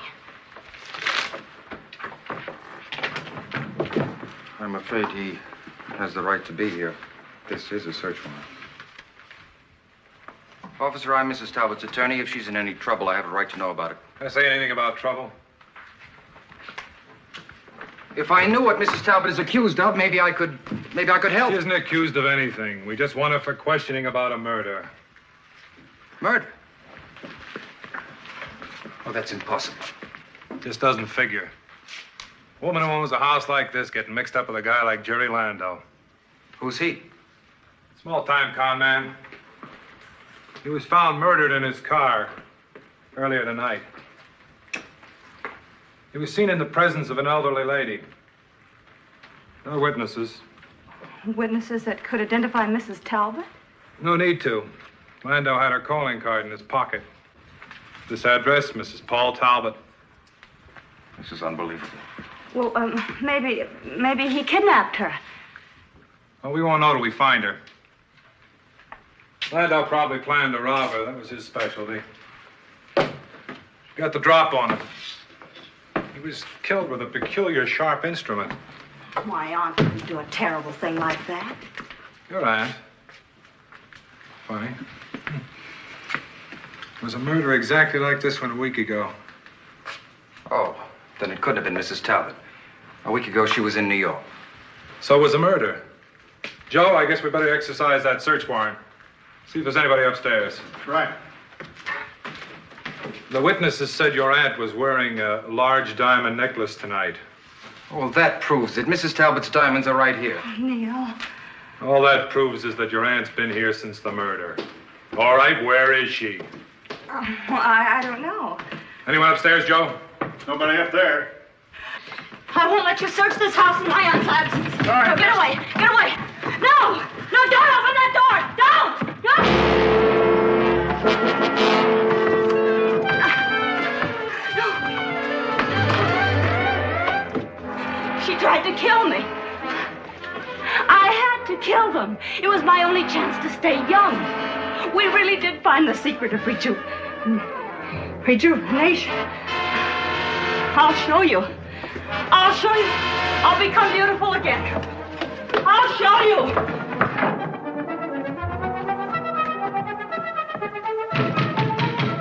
I'm afraid he has the right to be here. This is a search warrant. Officer, I'm Mrs. Talbot's attorney. If she's in any trouble, I have a right to know about it. Can I say anything about trouble? If I knew what Mrs. Talbot is accused of, maybe I could help. She isn't accused of anything. We just want her for questioning about a murder. Murder? Oh, that's impossible. Just doesn't figure. A woman who owns a house like this getting mixed up with a guy like Jerry Landau. Who's he? Small-time con man. He was found murdered in his car earlier tonight. He was seen in the presence of an elderly lady. No witnesses. Witnesses that could identify Mrs. Talbot? No need to. Landau had her calling card in his pocket. This address, Mrs. Paul Talbot. This is unbelievable. Well, maybe he kidnapped her. Well, we won't know till we find her. Landau probably planned to rob her. That was his specialty. Got the drop on him. He was killed with a peculiar sharp instrument. My aunt wouldn't do a terrible thing like that. Your aunt? Funny. There was a murder exactly like this one a week ago. Oh, then it couldn't have been Mrs. Talbot. A week ago, she was in New York. So was the murder. Joe, I guess we better exercise that search warrant. See if there's anybody upstairs. Right. The witnesses said your aunt was wearing a large diamond necklace tonight. Well, that proves it. Mrs. Talbot's diamonds are right here. Neil. All that proves is that your aunt's been here since the murder. All right, where is she? Well, I don't know. Anyone upstairs, Joe? Nobody up there. I won't let you search this house in my aunt's absence. All right. No, get away. Get away. No! No, don't open that door! Don't! No! She tried to kill me. I had to kill them. It was my only chance to stay young. We really did find the secret of rejuvenation. I'll show you. I'll show you. I'll become beautiful again. I'll show you.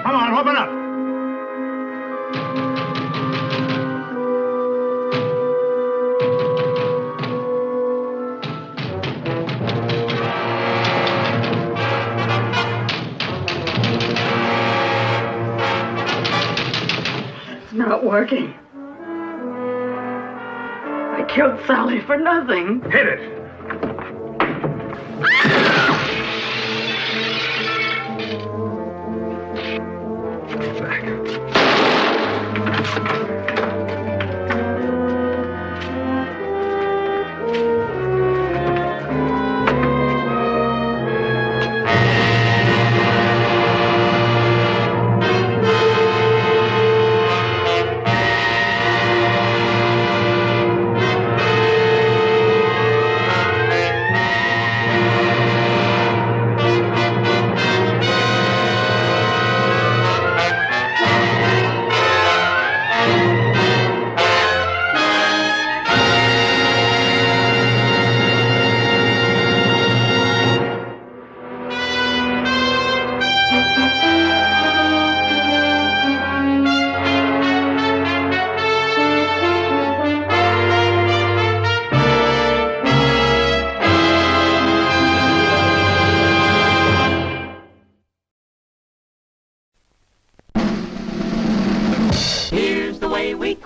Come on, open up. It's not working. I killed Sally for nothing. Hit it.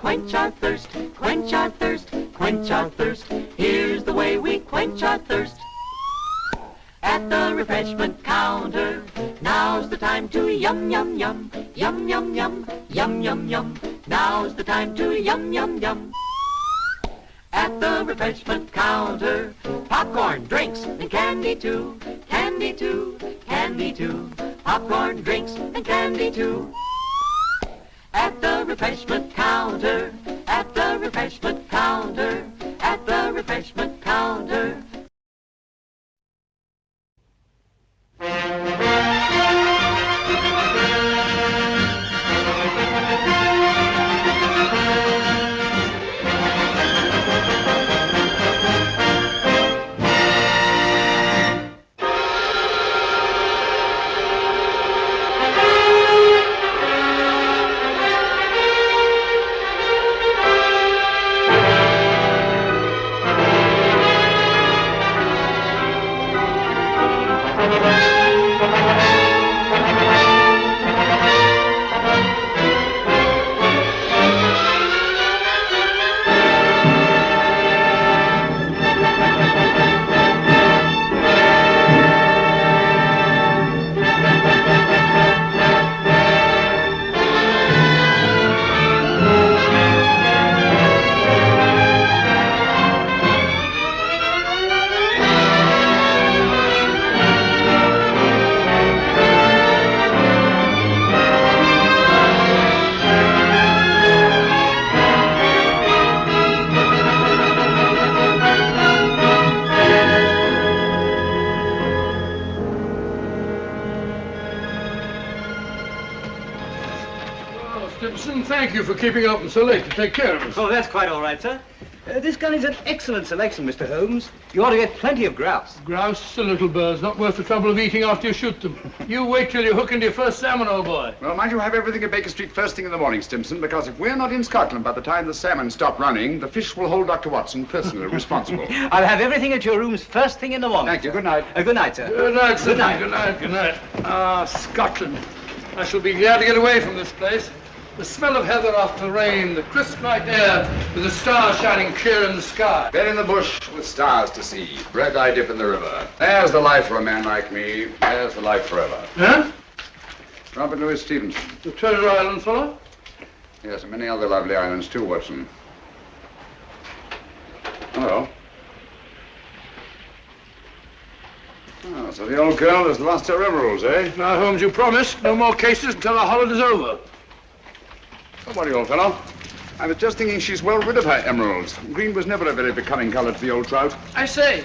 quench our thirst, quench our thirst, quench our thirst. Here's the way we quench our thirst. At the refreshment counter, now's the time to yum, yum, yum, yum, yum, yum, yum, yum, yum. Now's the time to yum, yum, yum. At the refreshment counter, popcorn, drinks, and candy too, candy too, candy too. Popcorn, drinks, and candy too. At the refreshment counter, at the refreshment counter, at the refreshment counter. Thank you for keeping open so late to take care of us. Oh, that's quite all right, sir. This gun is an excellent selection, Mr. Holmes. You ought to get plenty of grouse. Grouse are little birds, not worth the trouble of eating after you shoot them. You wait till you hook into your first salmon, old boy. Well, mind you have everything at Baker Street first thing in the morning, Stimson, because if we're not in Scotland by the time the salmon stop running, the fish will hold Dr. Watson personally responsible. I'll have everything at your rooms first thing in the morning. Thank you. Good night. Good night, sir. Good night, sir. Good night. Good night. Good night. Ah, Scotland. I shall be glad to get away from this place. The smell of heather after rain, the crisp night air, with the stars shining clear in the sky. Bed in the bush with stars to see, bread I dip in the river. There's the life for a man like me. There's the life forever. Huh? Robert Louis Stevenson. The Treasure Island fellow? Yes, and many other lovely islands too, Watson. Hello. Oh, so the old girl has lost her emeralds, eh? Now, Holmes, you promised no more cases until the holiday's over. Don't worry, old fellow. I was just thinking she's well rid of her emeralds. Green was never a very becoming color to the old trout. I say,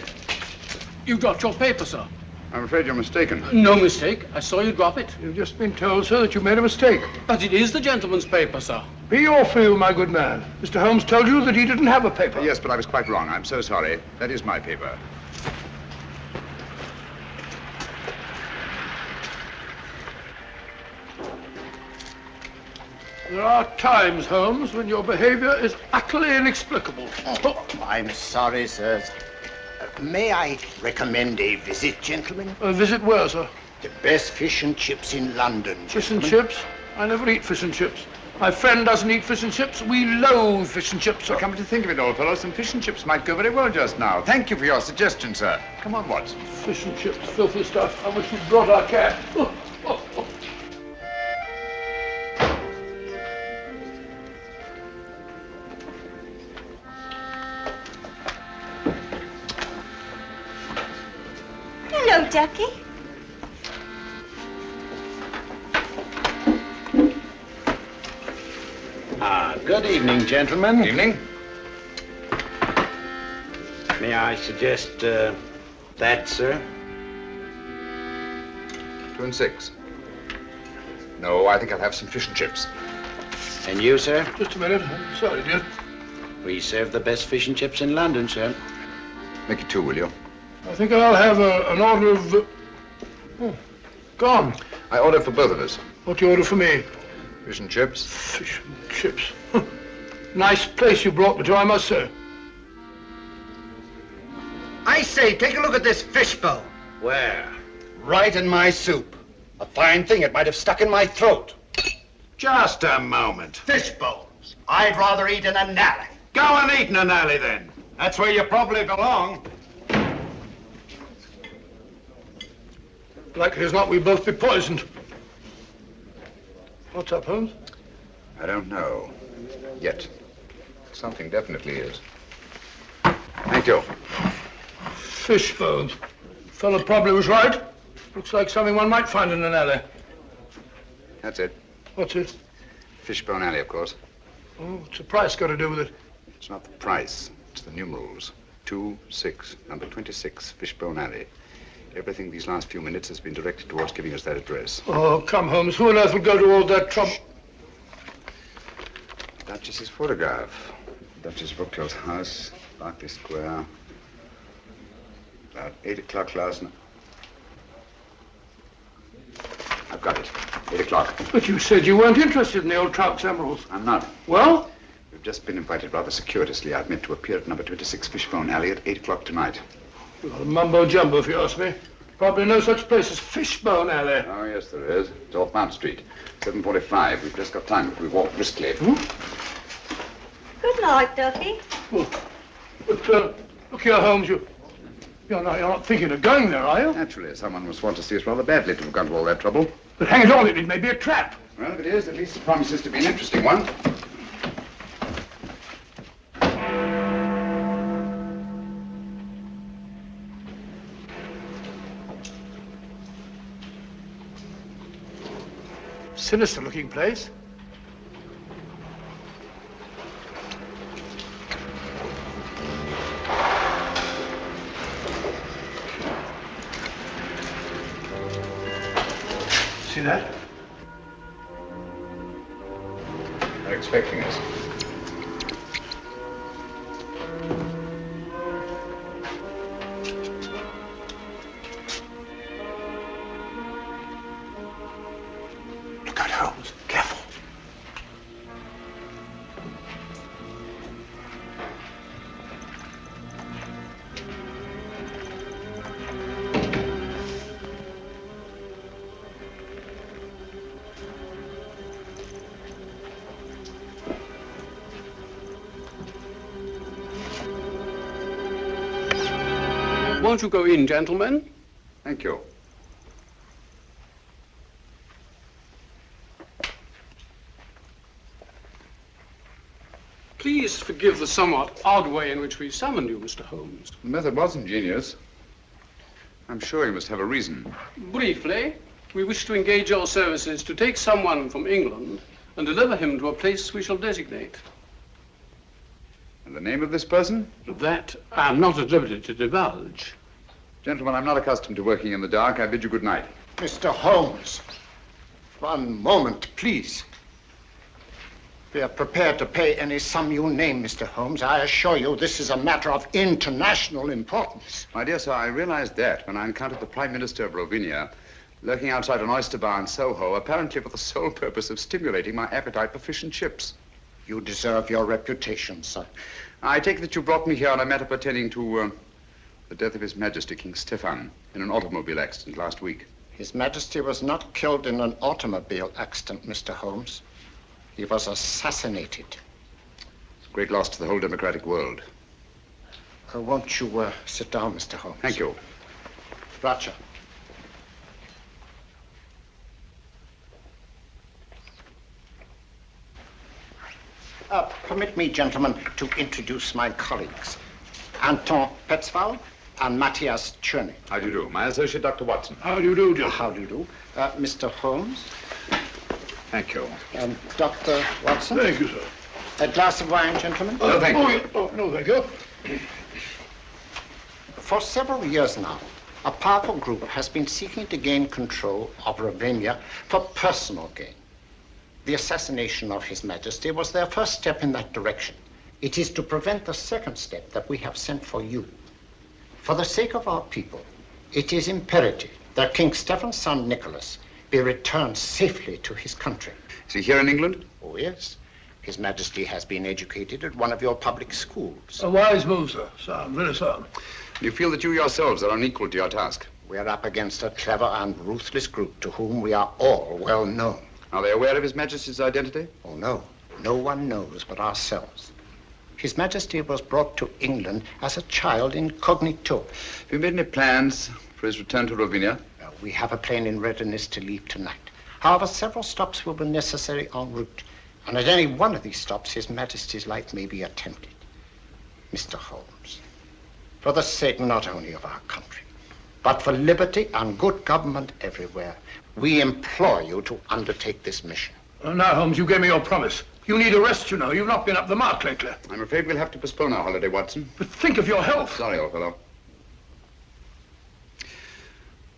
you dropped your paper, sir. I'm afraid you're mistaken. No mistake. I saw you drop it. You've just been told, sir, that you made a mistake. But it is the gentleman's paper, sir. Be off you, my good man. Mr. Holmes told you that he didn't have a paper. Yes, but I was quite wrong. I'm so sorry. That is my paper. There are times, Holmes, when your behavior is utterly inexplicable. Oh, I'm sorry, sir. May I recommend a visit, gentlemen? A visit where, sir? The best fish and chips in London, Fish and gentlemen. chips? I never eat fish and chips. My friend doesn't eat fish and chips. We loathe fish and chips, sir. Well, come to think of it, old fellow, some fish and chips might go very well just now. Thank you for your suggestion, sir. Come on, Watson. Fish and chips, filthy stuff. I wish you'd brought our cat. Hello, Ducky. Good evening, gentlemen. Evening. May I suggest that, sir? 2 and 6. No, I think I'll have some fish and chips. And you, sir? Just a minute. I'm sorry, dear. We serve the best fish and chips in London, sir. Make it 2, will you? I think I'll have an order of... Oh, gone. I ordered for both of us. What do you order for me? Fish and chips. Fish and chips. Nice place you brought me to, I must say. I say, take a look at this fishbowl. Where? Right in my soup. A fine thing, it might have stuck in my throat. Just a moment. Fishbowl. Holmes. I'd rather eat in an alley. Go and eat in an alley, then. That's where you probably belong. Likely as not, we'll both be poisoned. What's up, Holmes? I don't know. Yet. Something definitely is. Thank you. Fish bones. Fellow probably was right. Looks like something one might find in an alley. That's it. What's it? Fishbone Alley, of course. Oh, what's the price got to do with it? It's not the price. It's the numerals. 26, number 26, Fishbone Alley. Everything these last few minutes has been directed towards giving us that address. Oh, come, Holmes. Who on earth will go to all that trouble? Duchess's photograph. Duchess Brookfield's house, Berkeley Square. About 8 o'clock last night. I've got it. 8 o'clock. But you said you weren't interested in the old Trout's emeralds. I'm not. Well? We've just been invited rather circuitously. I've meant to appear at number 26 Fishbone Alley at 8 o'clock tonight. Well, mumbo-jumbo, if you ask me. Probably no such place as Fishbone Alley. Oh, yes, there is. It's off Mount Street. 7:45. We've just got time if we walk briskly. Good night, Ducky. Oh, but, look here, Holmes, you're not thinking of going there, are you? Naturally, someone must want to see us rather badly to have gone to all that trouble. But hang it all, it may be a trap. Well, if it is, at least it promises to be an interesting one. Sinister-looking place. See that? They're expecting us. Look out, Holmes. Careful. Won't you go in, gentlemen? Thank you. Please forgive the somewhat odd way in which we summoned you, Mr. Holmes. The method was ingenious. I'm sure you must have a reason. Briefly, we wish to engage your services to take someone from England and deliver him to a place we shall designate. And the name of this person? That I am not at liberty to divulge. Gentlemen, I'm not accustomed to working in the dark. I bid you good night. Mr. Holmes, one moment, please. We are prepared to pay any sum you name, Mr. Holmes. I assure you this is a matter of international importance. My dear sir, I realized that when I encountered the Prime Minister of Rovina lurking outside an oyster bar in Soho, apparently for the sole purpose of stimulating my appetite for fish and chips. You deserve your reputation, sir. I take it that you brought me here on a matter pertaining to the death of His Majesty King Stefan in an automobile accident last week. His Majesty was not killed in an automobile accident, Mr. Holmes. He was assassinated. It's a great loss to the whole democratic world. Won't you sit down, Mr. Holmes? Thank you. Roger. Permit me, gentlemen, to introduce my colleagues. Anton Petzval and Matthias Czerny. How do you do? My associate, Dr. Watson. How do you do, Joe? How do you do? Mr. Holmes. Thank you. And Dr. Watson. Thank you, sir. A glass of wine, gentlemen? No, thank you. Oh, no, thank you. For several years now, a powerful group has been seeking to gain control of Rovina for personal gain. The assassination of His Majesty was their first step in that direction. It is to prevent the second step that we have sent for you. For the sake of our people, it is imperative that King Stephen's son, Nikolas, be returned safely to his country. Is he here in England? Oh, yes. His Majesty has been educated at one of your public schools. A wise move, sir. Sound, very sound. You feel that you yourselves are unequal to your task? We're up against a clever and ruthless group to whom we are all well known. Are they aware of His Majesty's identity? Oh, no. No one knows but ourselves. His Majesty was brought to England as a child incognito. Have you made any plans for his return to Rovina? We have a plane in readiness to leave tonight. However, several stops will be necessary en route. And at any one of these stops, His Majesty's life may be attempted. Mr. Holmes, for the sake not only of our country, but for liberty and good government everywhere, we implore you to undertake this mission. Now, Holmes, you gave me your promise. You need a rest, you know. You've not been up the mark lately. I'm afraid we'll have to postpone our holiday, Watson. But think of your health. Sorry, old fellow.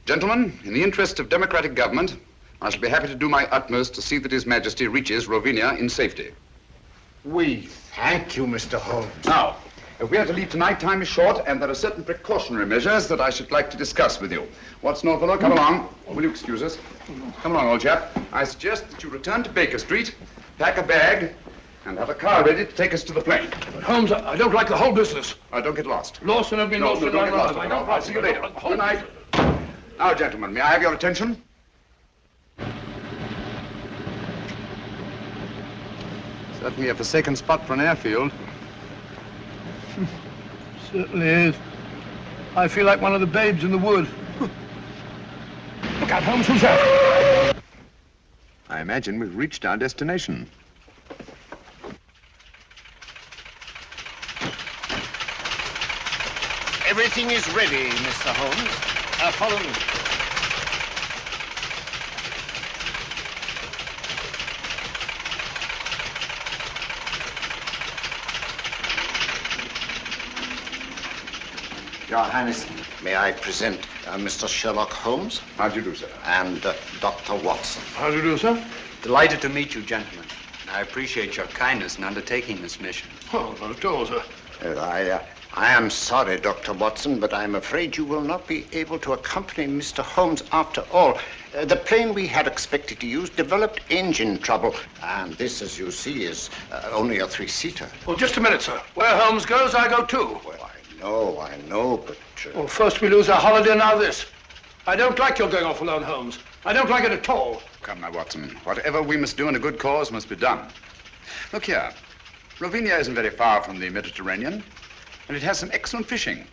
Gentlemen, in the interest of democratic government, I shall be happy to do my utmost to see that His Majesty reaches Rovina in safety. We thank you, Mr. Holmes. Now, if we are to leave tonight, time is short, and there are certain precautionary measures that I should like to discuss with you. Watson, old fellow, come along. Will you excuse us? Come along, old chap. I suggest that you return to Baker Street, pack a bag, and have a car ready to take us to the plane. But Holmes, I don't like the whole business. Don't get lost. Lost and I've been lost. No, don't get lost. I'll see you later. Good night. Now, gentlemen, may I have your attention? Certainly a forsaken spot for an airfield. Certainly is. I feel like one of the babes in the wood. Look out, Holmes, who's that? I imagine we've reached our destination. Everything is ready, Mr. Holmes. Follow me. Your Highness, may I present Mr. Sherlock Holmes? How do you do, sir? And Dr. Watson. How do you do, sir? Delighted to meet you, gentlemen. I appreciate your kindness in undertaking this mission. Oh, not at all, sir. I am sorry, Dr. Watson, but I'm afraid you will not be able to accompany Mr. Holmes after all. The plane we had expected to use developed engine trouble, and this, as you see, is only a three-seater. Well, just a minute, sir. Where Holmes goes, I go too. Well, I know, but... Well, first we lose our holiday, now this. I don't like your going off alone, Holmes. I don't like it at all. Come now, Watson. Whatever we must do in a good cause must be done. Look here. Rovina isn't very far from the Mediterranean, and it has some excellent fishing.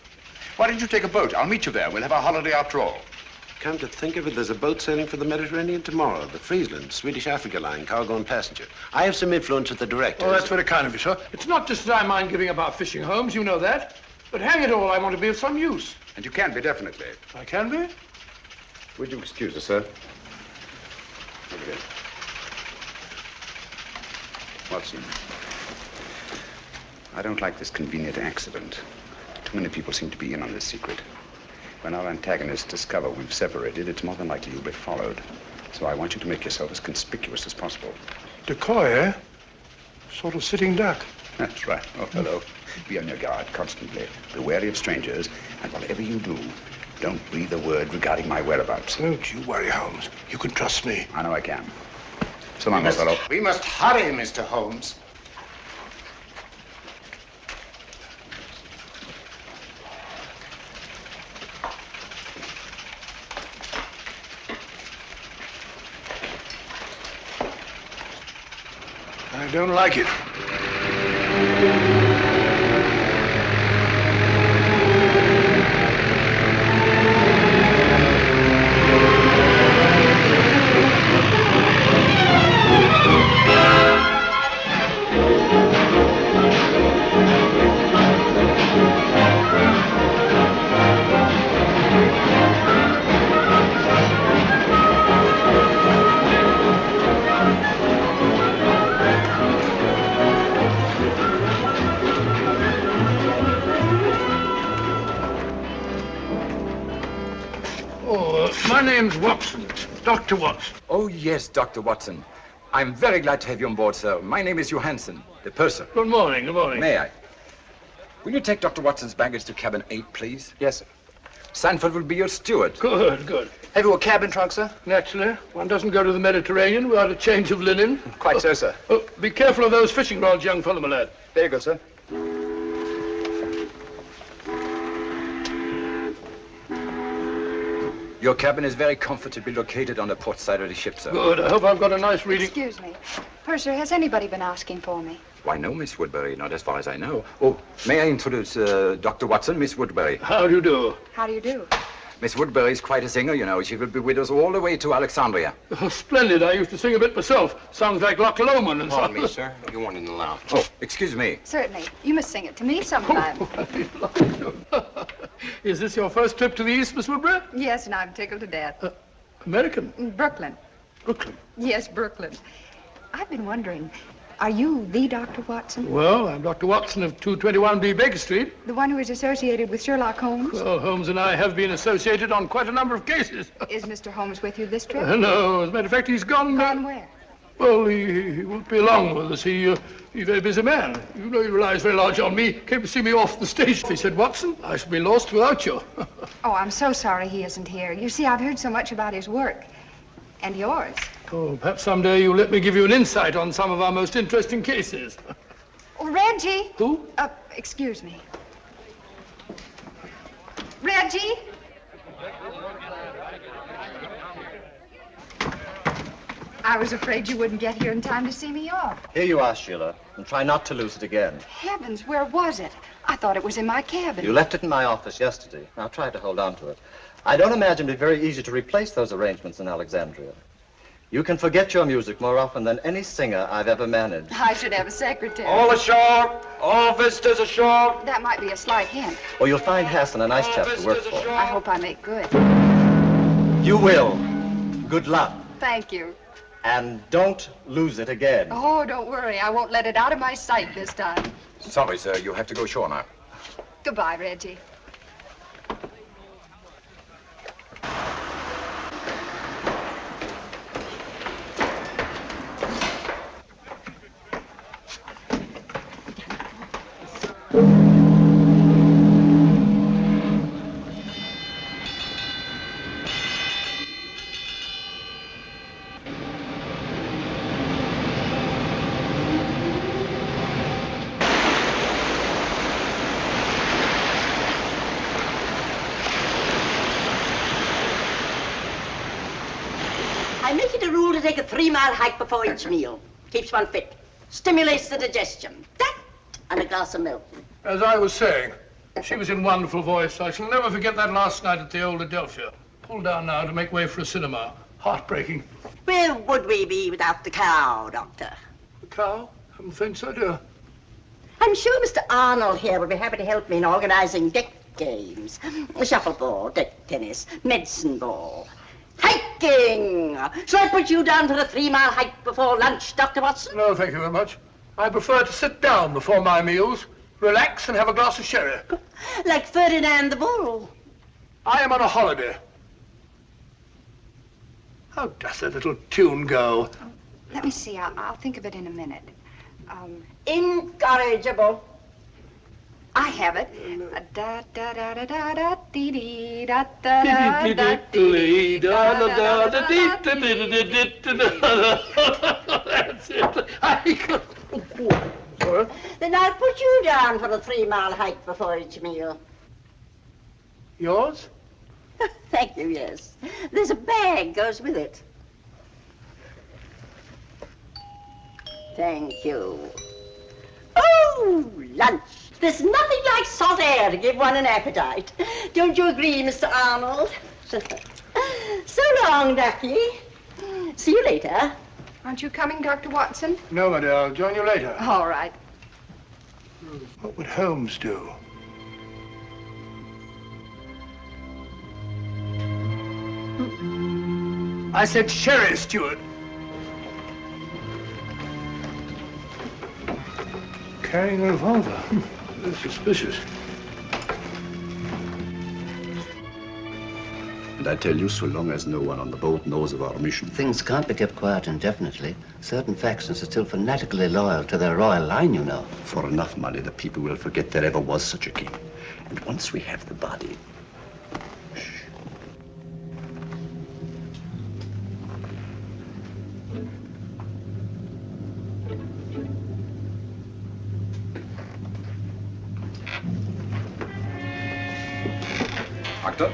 Why don't you take a boat? I'll meet you there. We'll have our holiday after all. Come to think of it, there's a boat sailing for the Mediterranean tomorrow, the Friesland, Swedish Africa line, cargo and passenger. I have some influence with the director. Oh, that's very kind of you, sir. It's not just that I mind giving up our fishing, Holmes, you know that. But hang it all, I want to be of some use. And you can be, definitely. I can be? Would you excuse us, sir? Over here. Watson, I don't like this convenient accident. Too many people seem to be in on this secret. When our antagonists discover we've separated, it's more than likely you'll be followed. So I want you to make yourself as conspicuous as possible. Decoy, eh? Sort of sitting duck. That's right. Oh, hello. Be on your guard constantly. Be wary of strangers. And whatever you do, don't breathe a word regarding my whereabouts. Don't you worry, Holmes. You can trust me. I know I can. So long, old fellow. We must hurry, Mr. Holmes. I don't like it. My name's Watson, Dr. Watson. Oh, yes, Dr. Watson. I'm very glad to have you on board, sir. My name is Johansson, the purser. Good morning, good morning. May I? Will you take Dr. Watson's baggage to cabin 8, please? Yes, sir. Sanford will be your steward. Good, good. Have you a cabin trunk, sir? Naturally. One doesn't go to the Mediterranean without a change of linen. Quite so, sir. Oh, be careful of those fishing rods, young fellow, my lad. Very good, sir. Your cabin is very comfortably located on the port side of the ship, sir. Good. I hope I've got a nice reading. Excuse me. Purser, has anybody been asking for me? Why, no, Miss Woodbury, not as far as I know. Oh, may I introduce Dr. Watson, Miss Woodbury? How do you do? How do you do? Miss Woodbury is quite a singer, you know. She will be with us all the way to Alexandria. Oh, splendid. I used to sing a bit myself. Sounds like Loch Lomond and so. Pardon me, sir. You weren't in the lounge. Oh, excuse me. Certainly. You must sing it to me sometime. Is this your first trip to the East, Miss Woodbury? Yes, and I'm tickled to death. American? Brooklyn. Brooklyn? Yes, Brooklyn. I've been wondering, are you the Dr. Watson? Well, I'm Dr. Watson of 221B Baker Street. The one who is associated with Sherlock Holmes? Well, Holmes and I have been associated on quite a number of cases. Is Mr. Holmes with you this trip? No, as a matter of fact, he's gone. Gone where? Well, he won't be along with us. He's a very busy man. You know, he relies very large on me. Came to see me off the station. He said, Watson, I shall be lost without you. Oh, I'm so sorry he isn't here. You see, I've heard so much about his work. And yours. Oh, perhaps someday you'll let me give you an insight on some of our most interesting cases. Oh, Reggie. Who? Excuse me. Reggie? I was afraid you wouldn't get here in time to see me off. Here you are, Sheila, and try not to lose it again. Heavens, where was it? I thought it was in my cabin. You left it in my office yesterday. Now try to hold on to it. I don't imagine it'd be very easy to replace those arrangements in Alexandria. You can forget your music more often than any singer I've ever managed. I should have a secretary. All ashore! All visitors ashore! That might be a slight hint. Or you'll find Hassan a nice chap to work for. I hope I make good. You will. Good luck. Thank you. And don't lose it again. Oh, don't worry. I won't let it out of my sight this time. Sorry, sir. You have to go ashore now. Goodbye, Reggie. I make it a rule to take a 3-mile hike before each meal. Keeps one fit. Stimulates the digestion. That and a glass of milk. As I was saying, she was in wonderful voice. I shall never forget that last night at the old Adelphia. Pulled down now to make way for a cinema. Heartbreaking. Where would we be without the cow, Doctor? The cow? Haven't think so, dear. I'm sure Mr. Arnold here would be happy to help me in organizing deck games. Shuffleboard, deck tennis, medicine ball. Hiking! Shall I put you down for a 3-mile hike before lunch, Dr. Watson? No, thank you very much. I prefer to sit down before my meals, relax and have a glass of sherry. Like Ferdinand the Bull. I am on a holiday. How does that little tune go? Let me see. I'll think of it in a minute. Incorrigible. I have it. Da da da da da da dee dee da da da da dee da da da da That's it. Then I'll put you down for a 3-mile hike before each meal. Yours? Thank you, yes. There's a bag goes with it. Thank you. Oh, lunch. There's nothing like salt air to give one an appetite. Don't you agree, Mr. Arnold? So long, Ducky. See you later. Aren't you coming, Dr. Watson? No, my dear. I'll join you later. All right. What would Holmes do? I said sherry, Stewart. Carrying a revolver. Very suspicious. And I tell you, so long as no one on the boat knows of our mission. Things can't be kept quiet indefinitely. Certain factions are still fanatically loyal to their royal line, you know. For enough money, the people will forget there ever was such a king. And once we have the body... Doctor?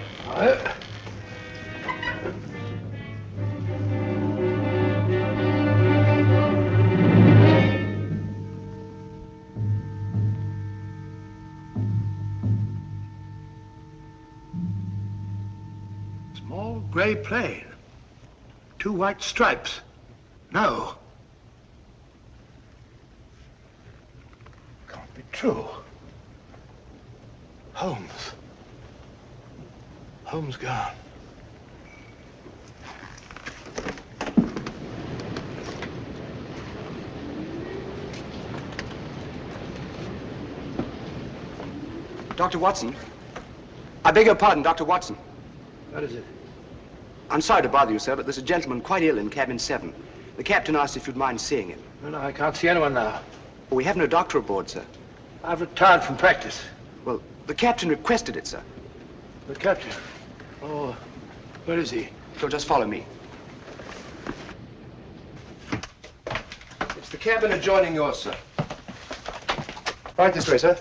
Gray plain. 2 white stripes. No. Can't be true. Holmes. Holmes gone. Dr. Watson. I beg your pardon, Dr. Watson. What is it? I'm sorry to bother you, sir, but there's a gentleman quite ill in cabin 7. The captain asked if you'd mind seeing him. No, I can't see anyone now. We have no doctor aboard, sir. I've retired from practice. Well, the captain requested it, sir. The captain? Oh, where is he? So just follow me. It's the cabin adjoining yours, sir. Right this way, sir.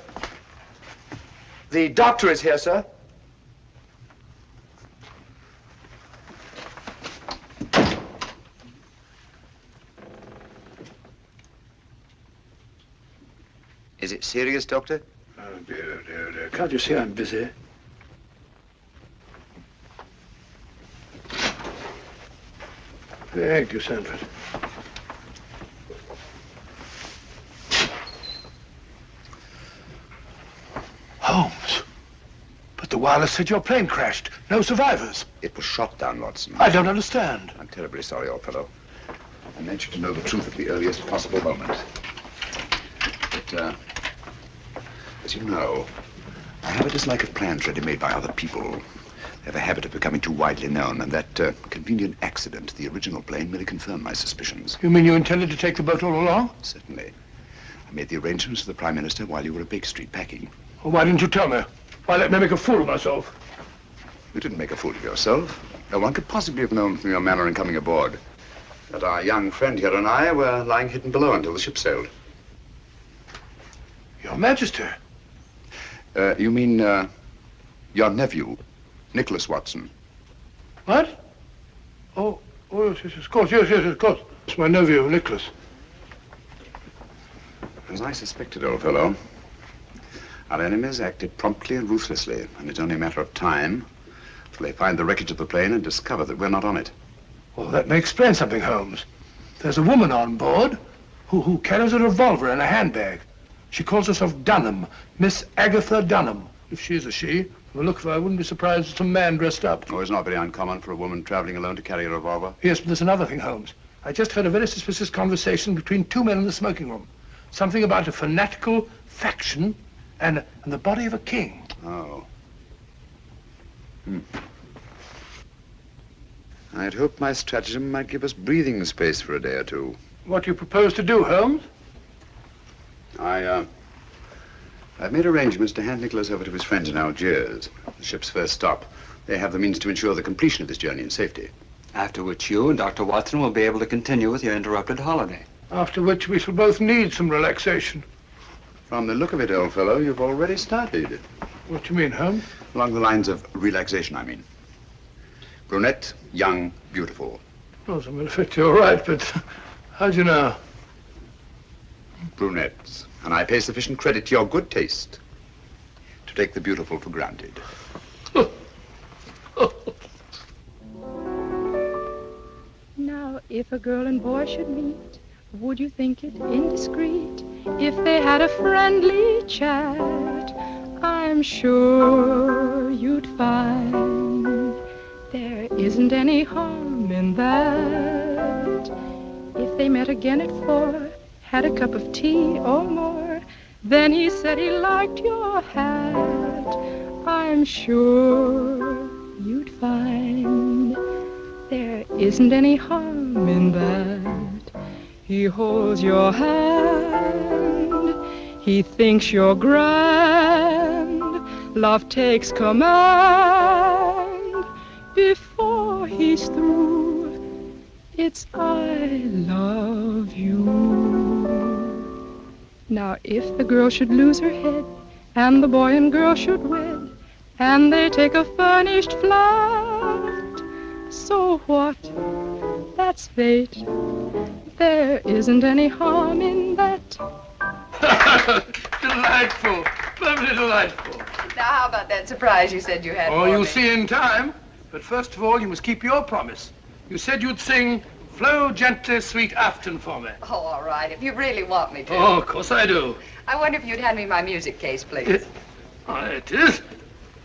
The doctor is here, sir. Is it serious, Doctor? Oh, dear, dear, dear. Can't you see I'm busy? Thank you, Sanford. Holmes. But the wireless said your plane crashed. No survivors. It was shot down, Watson. I don't understand. I'm terribly sorry, old fellow. I meant you to know the truth at the earliest possible moment. But, as you know, I have a dislike of plans ready-made by other people. They have a habit of becoming too widely known, and that convenient accident to the original plane merely confirmed my suspicions. You mean you intended to take the boat all along? Certainly. I made the arrangements for the Prime Minister while you were at Baker Street packing. Well, why didn't you tell me? Why let me make a fool of myself? You didn't make a fool of yourself. No one could possibly have known from your manner in coming aboard that our young friend here and I were lying hidden below until the ship sailed. Your Majesty. You mean, your nephew, Nikolas Watson. What? Oh, yes, of course, yes, of course. It's my nephew, Nikolas. As I suspected, old fellow, our enemies acted promptly and ruthlessly, and it's only a matter of time till they find the wreckage of the plane and discover that we're not on it. Well, that may explain something, Holmes. There's a woman on board who carries a revolver in a handbag. She calls herself Dunham, Miss Agatha Dunham. If she is a she, from the look of her, I wouldn't be surprised if some man dressed up. Oh, it's not very uncommon for a woman traveling alone to carry a revolver. Yes, but there's another thing, Holmes. I just heard a very suspicious conversation between 2 men in the smoking room. Something about a fanatical faction and the body of a king. Oh. I'd hoped my stratagem might give us breathing space for a day or two. What do you propose to do, Holmes? I've made arrangements to hand Nikolas over to his friends in Algiers, the ship's first stop. They have the means to ensure the completion of this journey in safety. After which you and Dr. Watson will be able to continue with your interrupted holiday. After which we shall both need some relaxation. From the look of it, old fellow, you've already started. What do you mean, Holmes? Along the lines of relaxation, I mean. Brunette, young, beautiful. Oh, so in effect, you're right, but how do you know? Brunettes. And I pay sufficient credit to your good taste to take the beautiful for granted. Now, if a girl and boy should meet, would you think it indiscreet if they had a friendly chat? I'm sure you'd find there isn't any harm in that. If they met again at 4, had a cup of tea or more, then he said he liked your hat, I'm sure you'd find there isn't any harm in that. He holds your hand, he thinks you're grand, love takes command. Before he's through, it's I love you. Now if the girl should lose her head and the boy and girl should wed and they take a furnished flat, so what? That's fate. There isn't any harm in that. Delightful. Perfectly delightful. Now, how about that surprise you said you had Oh, for you'll me? see in time. But first of all, you must keep your promise. You said you'd sing Flow Gently, Sweet Afton for me. Oh, all right, if you really want me to. Oh, of course I do. I wonder if you'd hand me my music case, please. It is.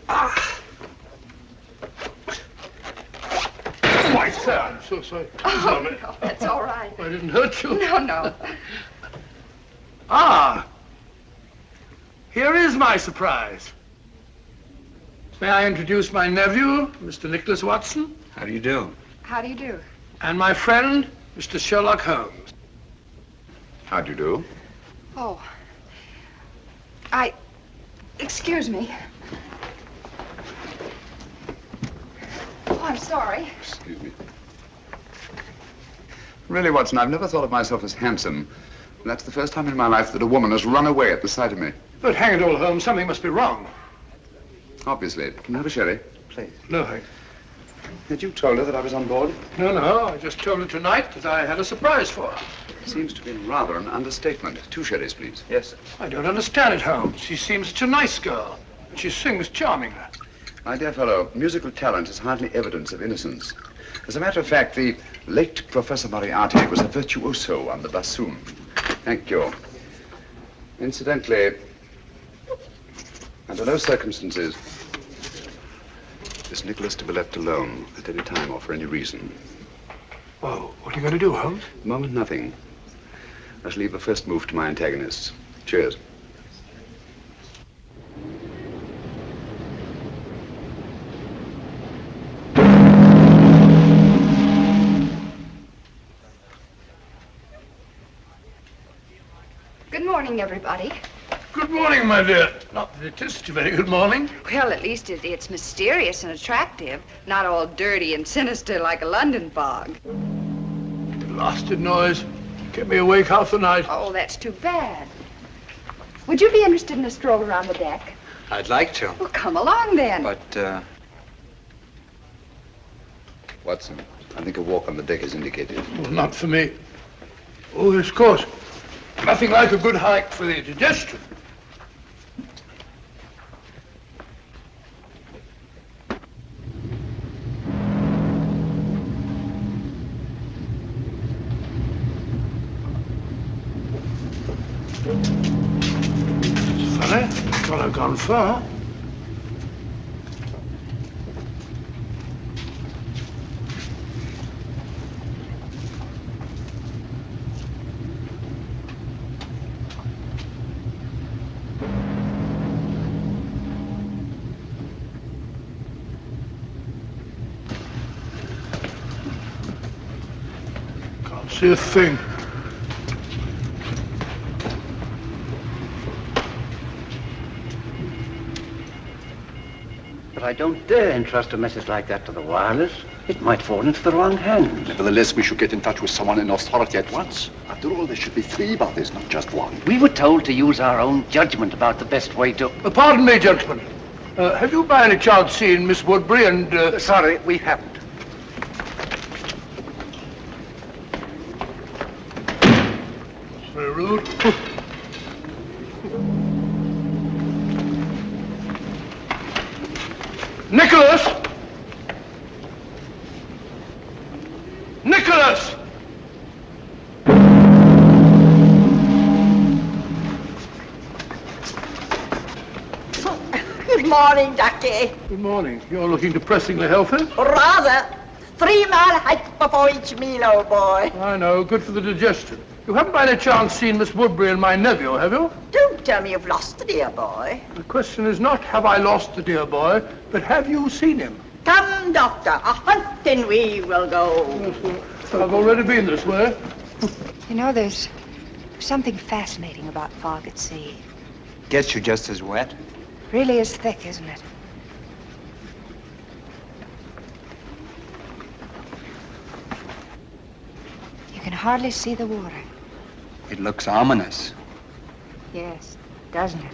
Ah. Why, sir, I'm so sorry. Oh, no, that's all right. I didn't hurt you. No, no. Ah, here is my surprise. May I introduce my nephew, Mr. Nikolas Watson? How do you do? How do you do? And my friend, Mr. Sherlock Holmes. How do you do? Oh. Excuse me. Oh, I'm sorry. Excuse me. Really, Watson, I've never thought of myself as handsome. And that's the first time in my life that a woman has run away at the sight of me. But hang it all, Holmes, something must be wrong. Obviously. Can you have a sherry? Please. No, Hank. Had you told her that I was on board? No, I just told her tonight that I had a surprise for her. Seems to be rather an understatement. 2 sherries, please. Yes, sir. I don't understand it, Holmes. She seems such a nice girl. And she sings charmingly. My dear fellow, musical talent is hardly evidence of innocence. As a matter of fact, the late Professor Moriarty was a virtuoso on the bassoon. Thank you. Incidentally, under no circumstances is Nicholas to be left alone at any time or for any reason. Well, what are you going to do, Holmes? At the moment, nothing. I shall leave the first move to my antagonists. Cheers. Good morning, everybody. Good morning, my dear. Not that it is such a very good morning. Well, at least it's mysterious and attractive, not all dirty and sinister like a London fog. Blasted noise. Kept me awake half the night. Oh, that's too bad. Would you be interested in a stroll around the deck? I'd like to. Well, come along then. But, Watson, I think a walk on the deck is indicated. Well, not for me. Oh, yes, of course. Nothing like a good hike for the digestion. It's funny. Thought I've gone far. See a thing. But I don't dare entrust a message like that to the wireless. It might fall into the wrong hands. Nevertheless, we should get in touch with someone in authority at once. After all, there should be 3 bodies, not just 1. We were told to use our own judgment about the best way to... Pardon me, gentlemen. Have you by any chance seen Miss Woodbury and... Sorry, we haven't. Very rude. Nicholas! Nicholas! Good morning, Ducky. Good morning. You're looking depressingly healthy. Rather. 3-mile hike before each meal, old boy. I know. Good for the digestion. You haven't by any chance seen Miss Woodbury and my nephew, have you? Don't tell me you've lost the dear boy. The question is not, have I lost the dear boy, but have you seen him? Come, Doctor, a hunting we will go. Yes, I've already been this way. You know, there's something fascinating about fog at sea. Gets you just as wet. Really is thick, isn't it? You can hardly see the water. It looks ominous. Yes, doesn't it?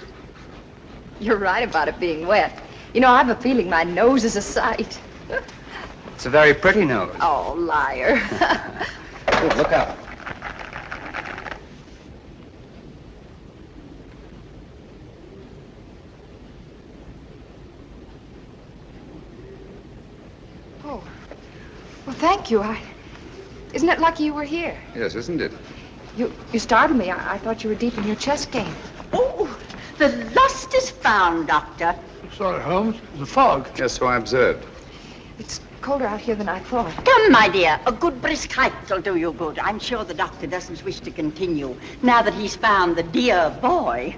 You're right about it being wet. You know, I have a feeling my nose is a sight. It's a very pretty nose. Oh, liar. Oh, look out. Well, thank you. Isn't it lucky you were here? Yes, isn't it? You startled me. I thought you were deep in your chess game. Oh, the lost is found, Doctor. Sorry, Holmes. The fog. Yes, so I observed. It's colder out here than I thought. Come, my dear. A good brisk hike will do you good. I'm sure the doctor doesn't wish to continue now that he's found the dear boy.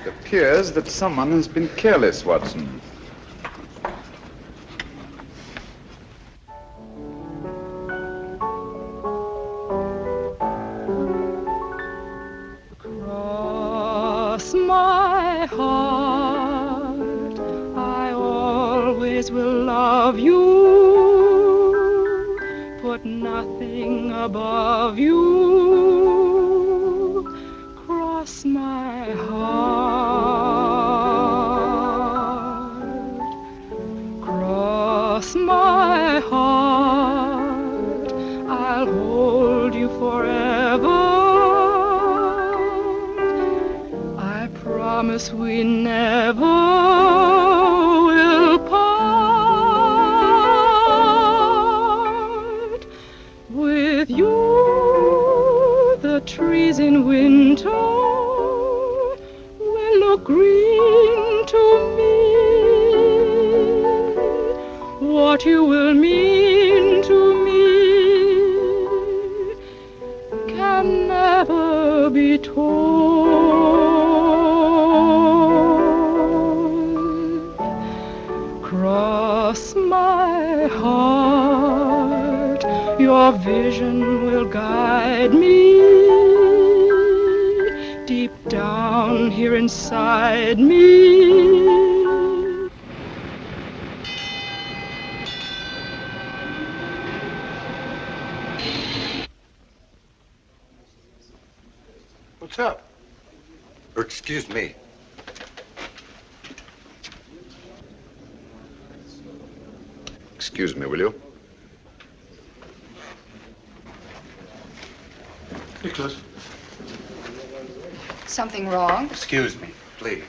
It appears that someone has been careless, Watson. Cross my heart, I always will love you, put nothing above you. Cross my heart, cross my heart, I'll hold you forever. I promise we never will part. With you, the trees in winter will look green to me. What you will mean to me can never be told. Cross my heart, your vision will guide me deep down here inside me. What's up? Excuse me. Excuse me, will you? Nicholas. Something wrong? Excuse me, please.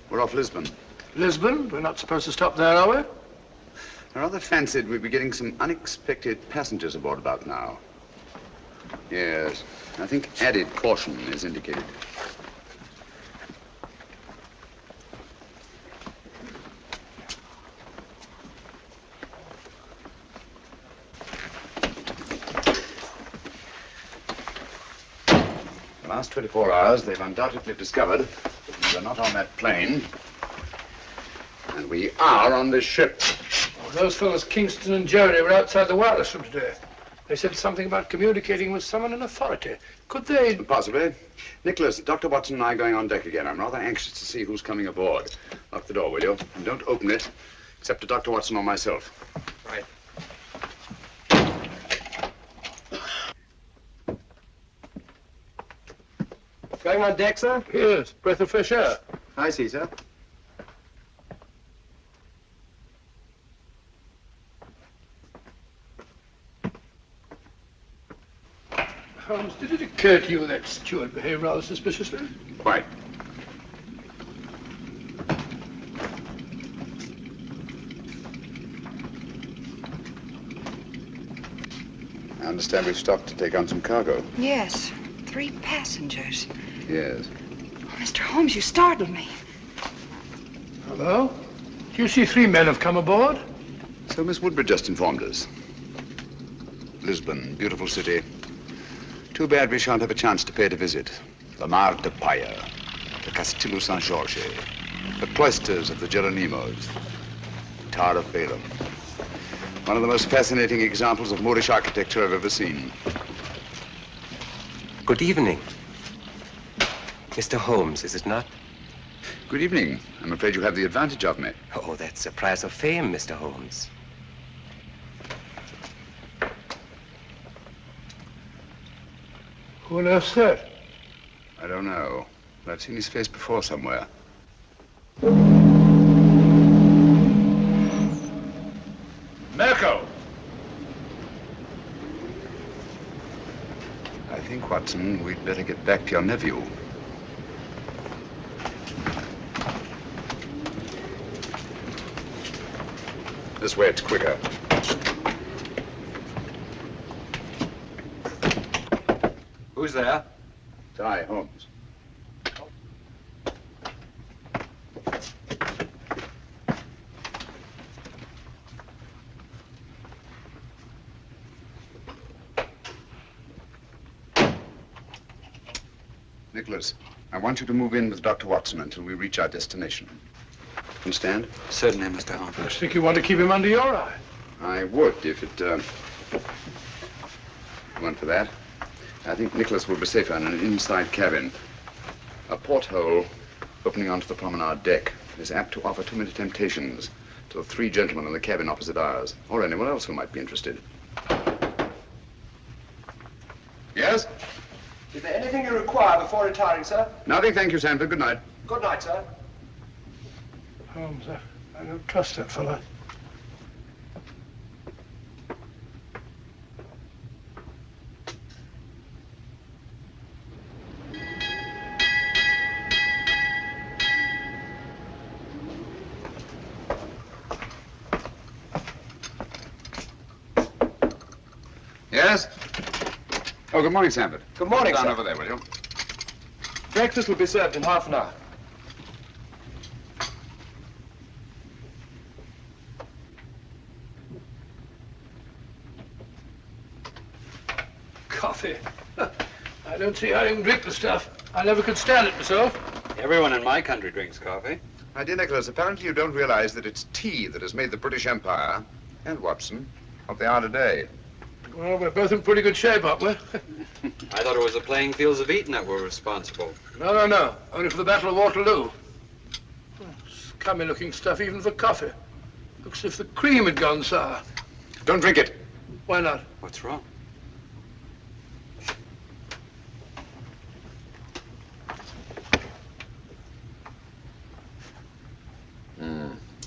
We're off Lisbon. Lisbon? We're not supposed to stop there, are we? I rather fancied we'd be getting some unexpected passengers aboard about now. Yes, I think added caution is indicated. The last 24 hours, they've undoubtedly discovered that we're not on that plane, and we are on this ship. Well, those fellows, Kingston and Jerry, were outside the wireless room today. They said something about communicating with someone in authority. Could they? Possibly. Nicholas, Dr. Watson and I are going on deck again. I'm rather anxious to see who's coming aboard. Lock the door, will you? And don't open it, except to Dr. Watson or myself. Right. Going on deck, sir? Yes, breath of fresh air. I see, sir. Holmes, did it occur to you that steward behaved rather suspiciously? Quite. I understand we've stopped to take on some cargo. Yes, 3 passengers. Yes. Oh, Mr. Holmes, you startled me. Hello? Do you see 3 men have come aboard? So Miss Woodbridge just informed us. Lisbon, beautiful city. Too bad we shan't have a chance to pay it a visit. The Mar de Paya, the Castillo San Jorge, the cloisters of the Geronimos, Tower of Balaam. One of the most fascinating examples of Moorish architecture I've ever seen. Good evening. Mr. Holmes, is it not? Good evening. I'm afraid you have the advantage of me. Oh, that's a prize of fame, Mr. Holmes. Who on earth's that? I don't know, but I've seen his face before somewhere. Merco! think, Watson, we'd better get back to your nephew. This way, it's quicker. Who's there? It's I, Holmes. Nicholas, I want you to move in with Dr. Watson until we reach our destination. Understand? Certainly, Mr. Holmes. I think you want to keep him under your eye. I would, if it weren't for that. I think Nicholas will be safer in an inside cabin. A porthole opening onto the promenade deck is apt to offer too many temptations to the three gentlemen in the cabin opposite ours, or anyone else who might be interested. Yes? Is there anything you require before retiring, sir? Nothing, thank you, Sanford. Good night. Good night, sir. Holmes, I don't trust that fella. Yes? Oh, good morning, Sanford. Good morning, Down sir. over there, will you? Breakfast will be served in half an hour. Coffee. I don't see how you can drink the stuff. I never could stand it myself. Everyone in my country drinks coffee. My dear Nicholas, apparently you don't realize that it's tea that has made the British Empire, and Watson, what they are today. Well, we're both in pretty good shape, aren't we? I thought it was the playing fields of Eton that were responsible. No. Only for the Battle of Waterloo. Scummy-looking stuff, even for coffee. Looks as if the cream had gone sour. Don't drink it. Why not? What's wrong?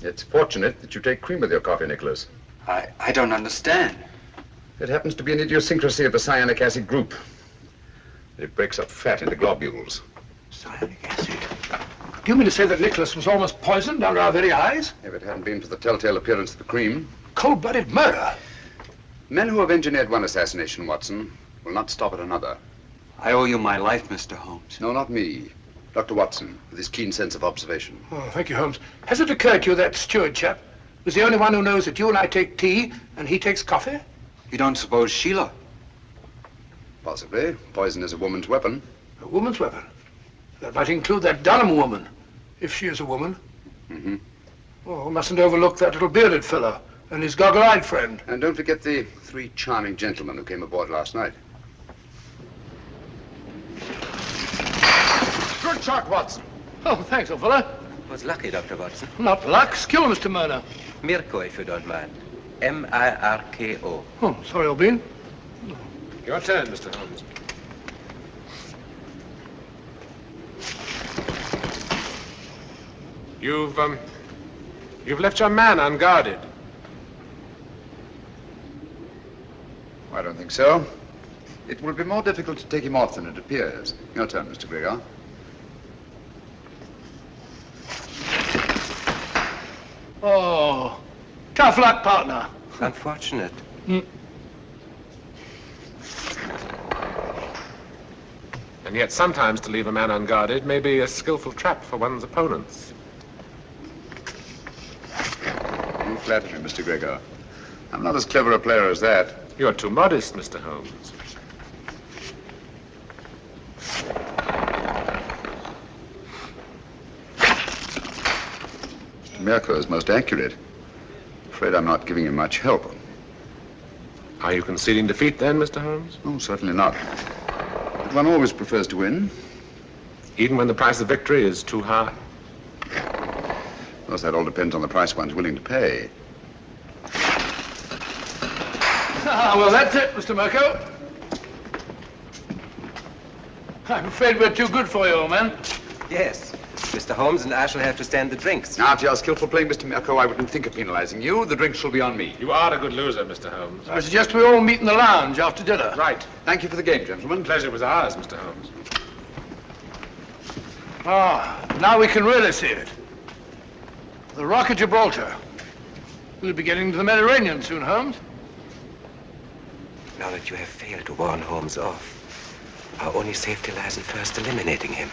It's fortunate that you take cream with your coffee, Nicholas. I don't understand. It happens to be an idiosyncrasy of the cyanic acid group. It breaks up fat into globules. Cyanic acid? Do you mean to say that Nicholas was almost poisoned under our very eyes? If it hadn't been for the telltale appearance of the cream. Cold-blooded murder. Men who have engineered one assassination, Watson, will not stop at another. I owe you my life, Mr. Holmes. No, not me. Dr. Watson, with his keen sense of observation. Oh, thank you, Holmes. Has it occurred to you that steward chap was the only one who knows that you and I take tea and he takes coffee? You don't suppose Sheila? Possibly. Poison is a woman's weapon. A woman's weapon? That might include that Dunham woman, if she is a woman. Mm-hmm. Oh, we mustn't overlook that little bearded fellow and his goggle-eyed friend. And don't forget the three charming gentlemen who came aboard last night. Good shot, Watson. Oh, thanks, old fellow. Was lucky, Dr. Watson. Not luck. Skill, Mr. Murner. Mirko, if you don't mind. M-I-R-K-O. Oh, sorry, old bean. Your turn, Mr. Holmes. You've left your man unguarded. I don't think so. It will be more difficult to take him off than it appears. Your turn, Mr. Gregor. Oh, tough luck, partner. Unfortunate. And yet sometimes to leave a man unguarded may be a skillful trap for one's opponents. You flatter me, Mr. Gregor. I'm not as clever a player as that. You're too modest, Mr. Holmes. Mirko is most accurate. Afraid I'm not giving him much help. Are you conceding defeat then, Mr. Holmes? Oh, certainly not. But one always prefers to win. Even when the price of victory is too high? Of course, that all depends on the price one's willing to pay. Ah, well, that's it, Mr. Mirko. I'm afraid we're too good for you, old man. Yes. Mr. Holmes and I shall have to stand the drinks. Now, to your skillful playing, Mr. Mirko, I wouldn't think of penalizing you. The drinks shall be on me. You are a good loser, Mr. Holmes. I suggest we all meet in the lounge after dinner. Right. Thank you for the game, gentlemen. Pleasure was ours, Mr. Holmes. Ah, now we can really see it. The Rock of Gibraltar. We'll be getting to the Mediterranean soon, Holmes. Now that you have failed to warn Holmes off, our only safety lies in first eliminating him.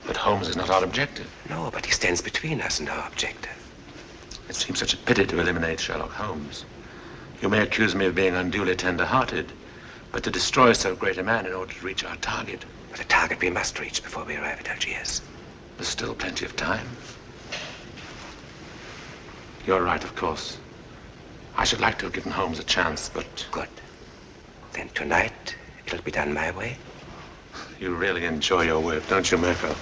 But Holmes is not our objective. No, but he stands between us and our objective. It seems such a pity to eliminate Sherlock Holmes. You may accuse me of being unduly tender-hearted, but to destroy so great a man in order to reach our target. But a target we must reach before we arrive at Algiers. There's still plenty of time. You're right, of course. I should like to have given Holmes a chance, but... Good. Then tonight, it'll be done my way. You really enjoy your work, don't you, Mirko?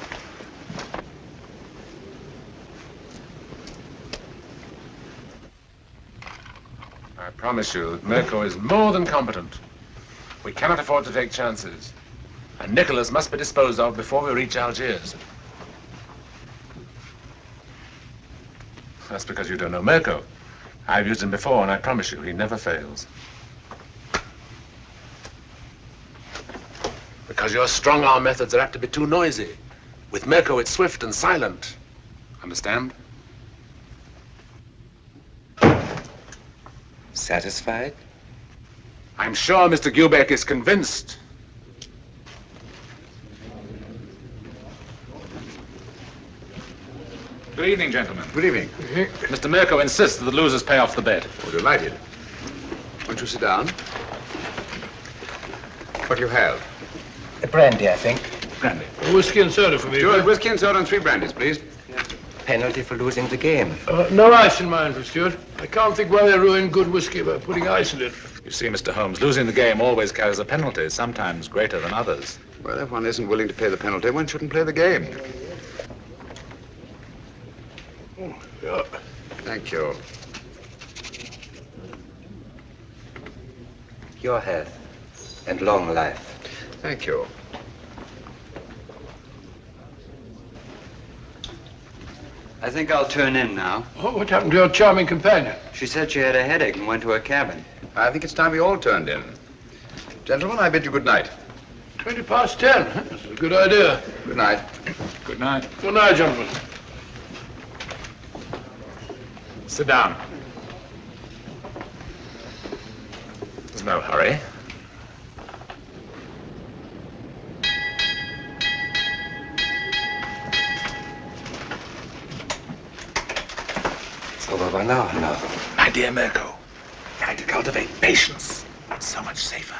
I promise you that Mirko is more than competent. We cannot afford to take chances. And Nikolas must be disposed of before we reach Algiers. That's because you don't know Mirko. I've used him before, and I promise you, he never fails. Because your strong-arm methods are apt to be too noisy. With Mirko, it's swift and silent. Understand? Satisfied? I'm sure Mr. Gubeck is convinced. Good evening, gentlemen. Good evening. Mr. Mirko insists that the losers pay off the bet. Oh, delighted. Won't you sit down? What do you have? A brandy, I think. Brandy. Whiskey and soda for me. Stuart, whiskey and soda and 3 brandies, please. Penalty for losing the game. No ice in mine for Stuart. I can't think why they ruin good whiskey by putting ice in it. You see, Mr. Holmes, losing the game always carries a penalty, sometimes greater than others. Well, if one isn't willing to pay the penalty, one shouldn't play the game. Yeah. Thank you. Your health and long life. Thank you. I think I'll turn in now. Oh, what happened to your charming companion? She said she had a headache and went to her cabin. I think it's time we all turned in. Gentlemen, I bid you good night. 10:20. That's a good idea. Good night. Good night. Good night, gentlemen. Sit down. There's no hurry. It's over by now. My dear Mirko, try to cultivate patience. It's so much safer.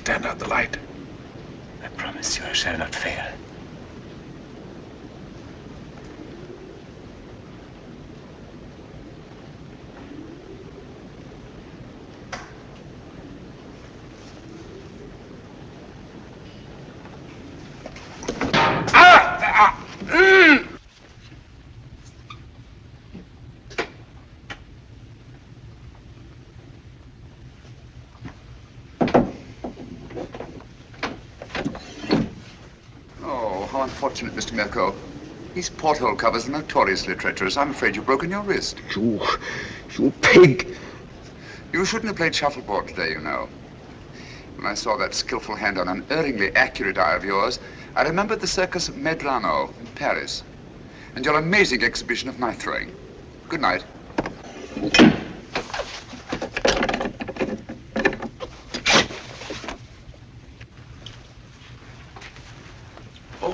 Stand out the light. I promise you I shall not fail. Unfortunate, Mr. Mirko. These porthole covers are notoriously treacherous. I'm afraid you've broken your wrist. You pig! You shouldn't have played shuffleboard today, you know. When I saw that skillful hand on an erringly accurate eye of yours, I remembered the circus Medrano in Paris and your amazing exhibition of knife throwing. Good night.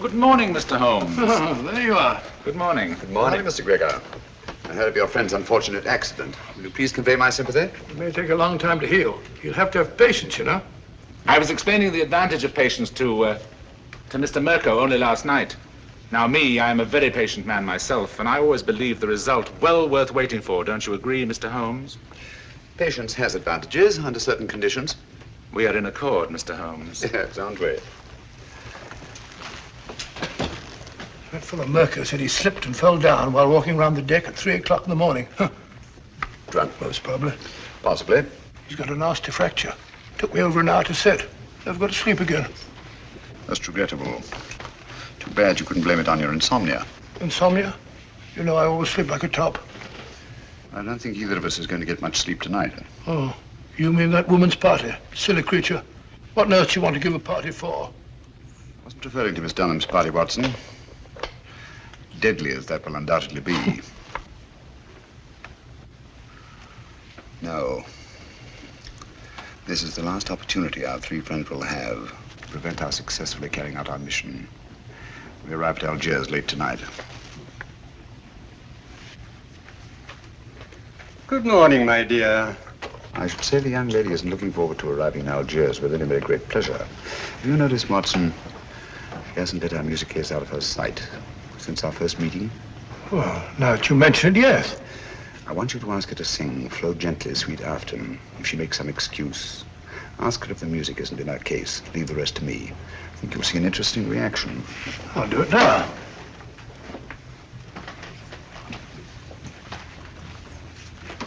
Good morning, Mr. Holmes. Oh, there you are. Good morning. Good morning, Mr. Gregor. I heard of your friend's unfortunate accident. Will you please convey my sympathy? It may take a long time to heal. You'll have to have patience, you know. I was explaining the advantage of patience to Mr. Mirko only last night. Now, me, I am a very patient man myself, and I always believe the result well worth waiting for. Don't you agree, Mr. Holmes? Patience has advantages under certain conditions. We are in accord, Mr. Holmes. Yes, aren't we? That fellow Merker said he slipped and fell down while walking around the deck at 3 o'clock in the morning. Huh. Drunk? Most probably. Possibly. He's got a nasty fracture. Took me over an hour to set. Never got to sleep again. That's regrettable. Too bad you couldn't blame it on your insomnia. Insomnia? You know I always sleep like a top. I don't think either of us is going to get much sleep tonight. Oh, you mean that woman's party? Silly creature. What on earth do you want to give a party for? I wasn't referring to Miss Dunham's party, Watson. Deadly as that will undoubtedly be. No. This is the last opportunity our three friends will have to prevent our successfully carrying out our mission. We arrive at Algiers late tonight. Good morning, my dear. I should say the young lady isn't looking forward to arriving in Algiers with any very great pleasure. Have you noticed, Watson, she hasn't let our music case out of her sight since our first meeting? Well, now that you mention it, yes. I want you to ask her to sing Flow Gently, Sweet Afton. If she makes some excuse, ask her if the music isn't in her case. Leave the rest to me. I think you'll see an interesting reaction. I'll do it now.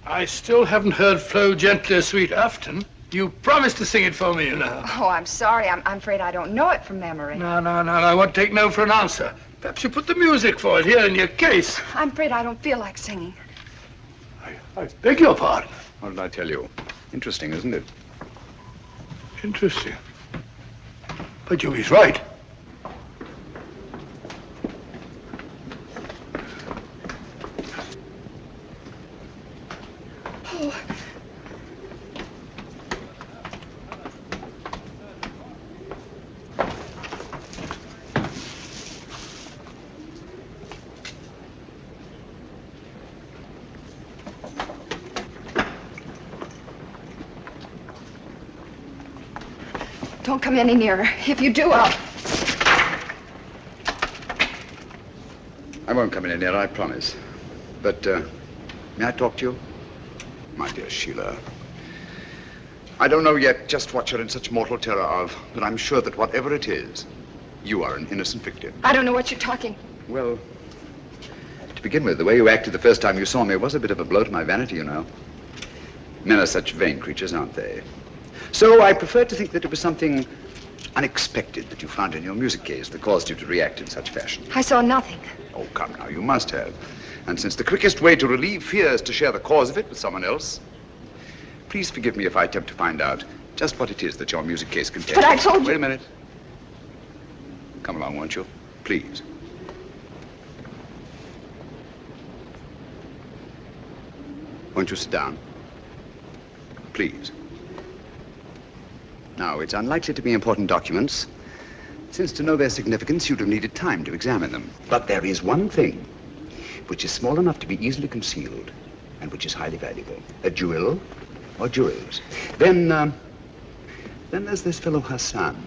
I still haven't heard Flow Gently, Sweet Afton. You promised to sing it for me, you know. Oh, I'm sorry. I'm afraid I don't know it from memory. No, I won't take no for an answer. Perhaps you put the music for it here in your case. I'm afraid I don't feel like singing. I beg your pardon. What did I tell you? Interesting, isn't it? Interesting. But he's right. Oh. Don't come any nearer. If you do, I'll... I won't come any nearer, I promise. But, may I talk to you? My dear Sheila, I don't know yet just what you're in such mortal terror of, but I'm sure that whatever it is, you are an innocent victim. I don't know what you're talking. Well, to begin with, the way you acted the first time you saw me was a bit of a blow to my vanity, you know. Men are such vain creatures, aren't they? So I prefer to think that it was something unexpected that you found in your music case that caused you to react in such fashion. I saw nothing. Oh, come now, you must have. And since the quickest way to relieve fear is to share the cause of it with someone else, please forgive me if I attempt to find out just what it is that your music case contains. But I told you... Wait a minute. Come along, won't you? Please. Won't you sit down? Please. Now, it's unlikely to be important documents, since to know their significance, you'd have needed time to examine them. But there is one thing which is small enough to be easily concealed and which is highly valuable. A jewel or jewels. Then there's this fellow Hassan,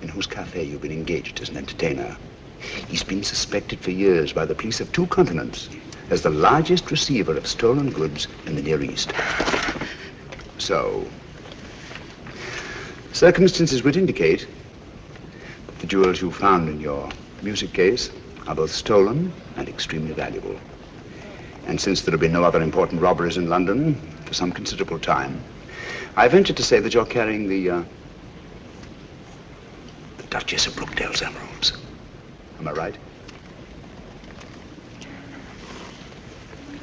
in whose cafe you've been engaged as an entertainer. He's been suspected for years by the police of 2 continents as the largest receiver of stolen goods in the Near East. So, circumstances would indicate that the jewels you found in your music case are both stolen and extremely valuable. And since there have been no other important robberies in London for some considerable time, I venture to say that you're carrying the Duchess of Brookdale's emeralds. Am I right?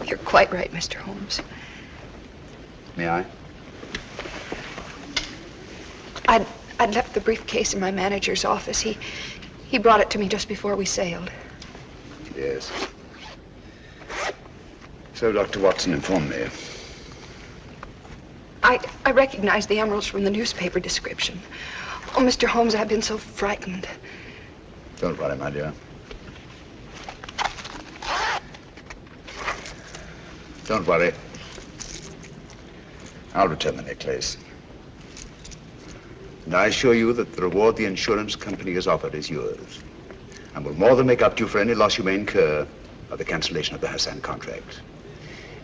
You're quite right, Mr. Holmes. May I? I'd left the briefcase in my manager's office. He brought it to me just before we sailed. Yes. So Dr. Watson informed me. I recognized the emeralds from the newspaper description. Oh, Mr. Holmes, I've been so frightened. Don't worry, my dear. Don't worry. I'll return the necklace. And I assure you that the reward the insurance company has offered is yours. and will more than make up to you for any loss you may incur by the cancellation of the Hassan contract.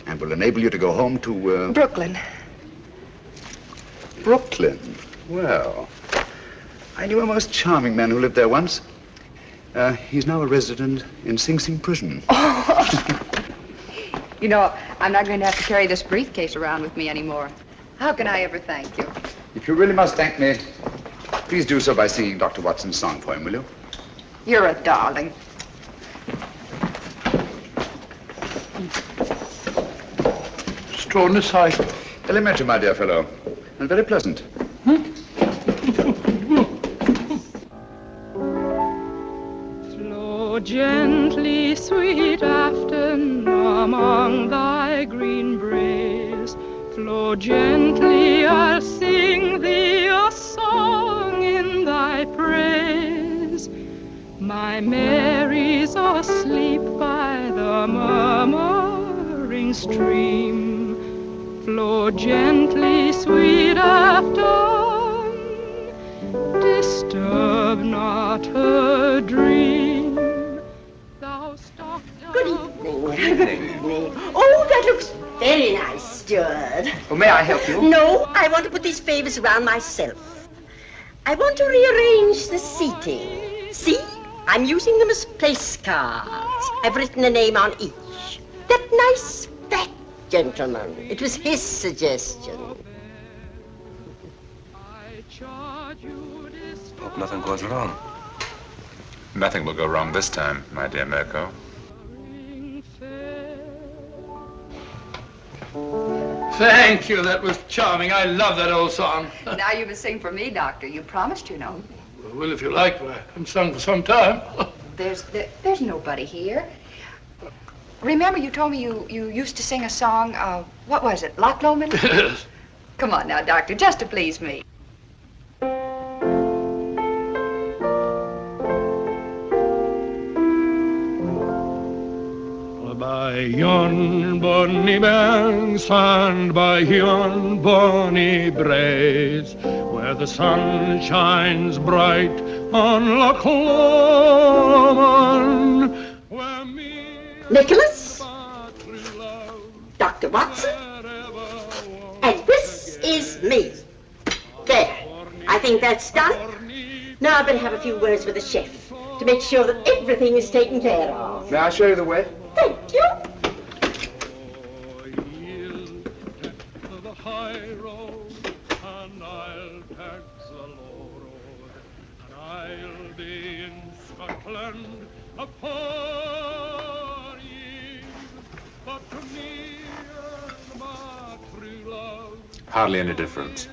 And will enable you to go home to, Brooklyn. Brooklyn? Well, I knew a most charming man who lived there once. He's now a resident in Sing Sing prison. You know, I'm not going to have to carry this briefcase around with me anymore. How can I ever thank you? If you really must thank me, please do so by singing Dr. Watson's song for him, will you? You're a darling. Extraordinary sight. Elementary, my dear fellow, and very pleasant. Flow gently, sweet Afton, among thy green braes. Flow gently, I'll sing thee a song in thy praise. My Mary's asleep by the murmuring stream. Flow gently, sweet Afton, disturb not her dream. Good evening. Good evening. Oh, that looks very nice, steward. Oh, may I help you? No, I want to put these favors around myself. I want to rearrange the seating. See? I'm using them as place cards. I've written a name on each. That nice fat gentleman. It was his suggestion. Hope nothing goes wrong. Nothing will go wrong this time, my dear Mirko. Thank you. That was charming. I love that old song. Now you must sing for me, Doctor. You promised, you know. Well, if you like, I haven't sung for some time. There's nobody here. Remember you told me you used to sing a song, what was it, Loch Lomond? Yes. Come on now, Doctor, just to please me. By yon bonny banks and by yon bonny braes, where the sun shines bright on Loch Lomond, where Nicholas, Dr. Watson, and this is me. There, I think that's done. Now I better have a few words with the chef to make sure that everything is taken care of. May I show you the way? Thank you. Hardly any difference.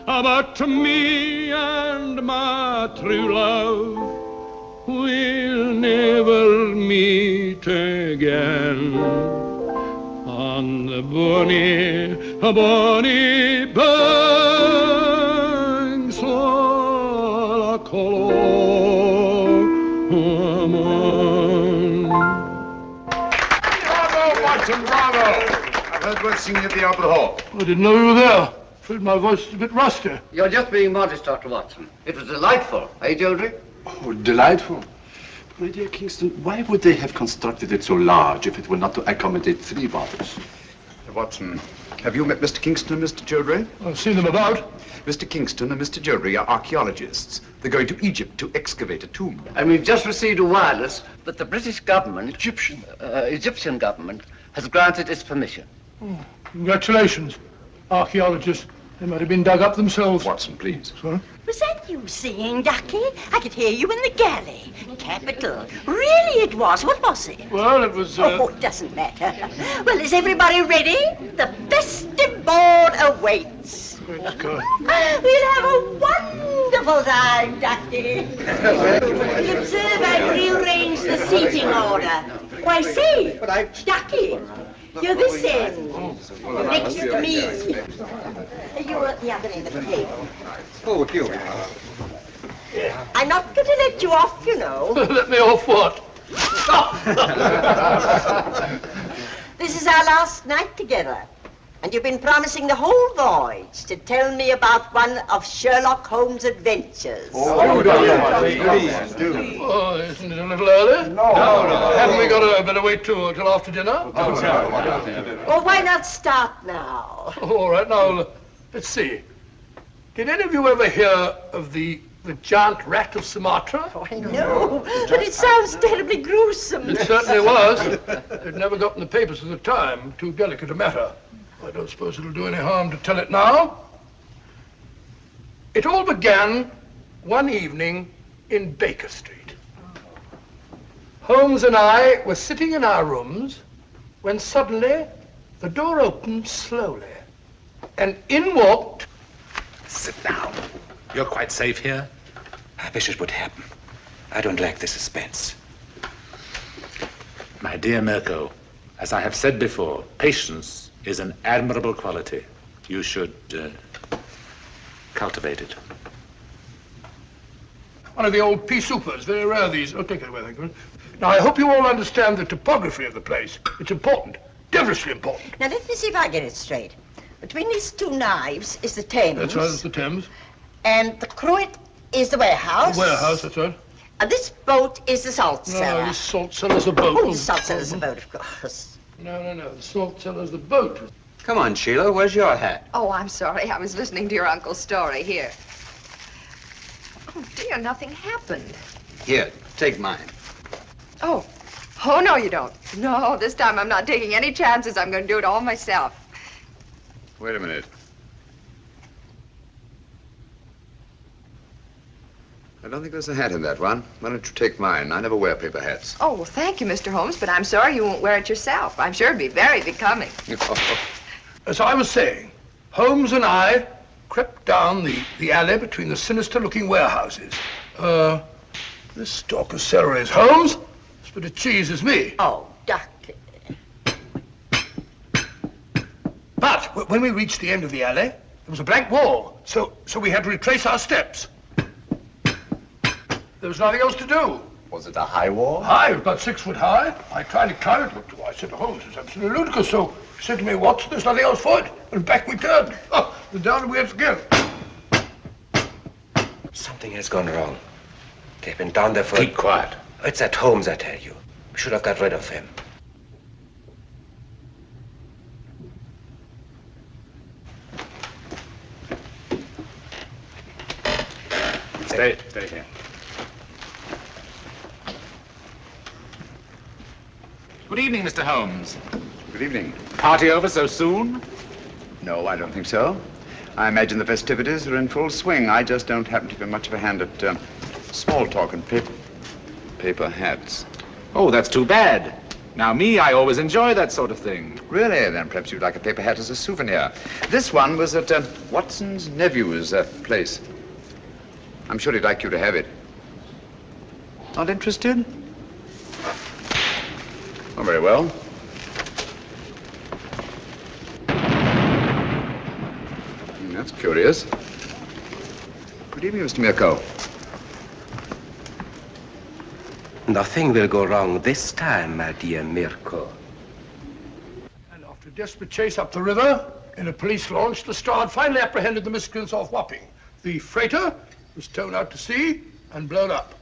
But to me and my true love, we'll never meet again on the bonny banks of Loch Lomond. Bravo, Watson, bravo! I've heard words singing at the Albert Hall. I didn't know you were there. Afraid my voice is a bit rusty. You're just being modest, Dr. Watson. It was delightful, eh, Georgie? Oh, delightful. My dear Kingston, why would they have constructed it so large if it were not to accommodate 3 bottles? Watson, have you met Mr. Kingston and Mr. Jodrey? I've seen them about. Mr. Kingston and Mr. Jodrey are archaeologists. They're going to Egypt to excavate a tomb. And we've just received a wireless that the British government, Egyptian government, has granted its permission. Oh, congratulations, archaeologists. They might have been dug up themselves. Watson, please. Sorry? Was that you singing, Ducky? I could hear you in the galley. Capital. Really it was. What was it? Well, it was... Oh, it doesn't matter. Well, is everybody ready? The festive board awaits. Let's go. We'll have a wonderful time, Ducky. You observe I've rearranged the seating order. Why, say, Ducky, you're this end, next to me. You're at the other end of the table. Oh, here we are. I'm not going to let you off, you know. Let me off what? This is our last night together. And you've been promising the whole voyage to tell me about one of Sherlock Holmes' adventures. Please do. Oh, isn't it a little early? No. Haven't we got a better wait till after dinner? Well, why not start now? All right, now, let's see. Did any of you ever hear of the giant rat of Sumatra? Oh, no, but it sounds terribly gruesome. It certainly was. It never got in the papers at the time. Too delicate a matter. I don't suppose it'll do any harm to tell it now. It all began one evening in Baker Street. Holmes and I were sitting in our rooms when suddenly the door opened slowly and in walked... Sit down. You're quite safe here. I wish it would happen. I don't like the suspense. My dear Mirko, as I have said before, patience is an admirable quality. You should cultivate it. One of the old pea soupers, very rare these. Oh, take it away, thank you. Now, I hope you all understand the topography of the place. It's important, devilishly important. Now, let me see if I get it straight. Between these two knives is the Thames. That's right, it's the Thames. And the cruet is the warehouse. The warehouse, that's right. And this boat is the salt cellar. No, the salt cellar's a boat. Oh, the salt cellar's a boat, of course. No. The salt cellar's the boat. Come on, Sheila, where's your hat? Oh, I'm sorry. I was listening to your uncle's story. Here. Oh, dear, nothing happened. Here, take mine. Oh, no, you don't. No, this time I'm not taking any chances. I'm going to do it all myself. Wait a minute. I don't think there's a hat in that one. Why don't you take mine? I never wear paper hats. Oh, well, thank you, Mr. Holmes, but I'm sorry you won't wear it yourself. I'm sure it'd be very becoming. As I was saying, Holmes and I crept down the alley between the sinister-looking warehouses. This stalk of celery is Holmes. This bit of cheese is me. Oh, ducky. But when we reached the end of the alley, there was a blank wall, so we had to retrace our steps. There was nothing else to do. Was it a high wall? High, it was about 6 foot high. I tried to climb it, but I said to Holmes, it's absolutely ludicrous. So he said to me, Watson, there's nothing else for it. And back we turned. Oh, and down we went again. Something has gone wrong. They've been down there for... Keep quiet. It's at Holmes, I tell you. We should have got rid of him. Stay here. Good evening, Mr. Holmes. Good evening. Party over so soon? No, I don't think so. I imagine the festivities are in full swing. I just don't happen to be much of a hand at small talk and paper hats. Oh, that's too bad. Now, I always enjoy that sort of thing. Really? Then perhaps you'd like a paper hat as a souvenir. This one was at Watson's nephew's place. I'm sure he'd like you to have it. Not interested? Oh, very well. That's curious. Good evening, Mr. Mirko. Nothing will go wrong this time, my dear Mirko. And after a desperate chase up the river, in a police launch, the Star had finally apprehended the miscreants off Wapping. The freighter was towed out to sea and blown up.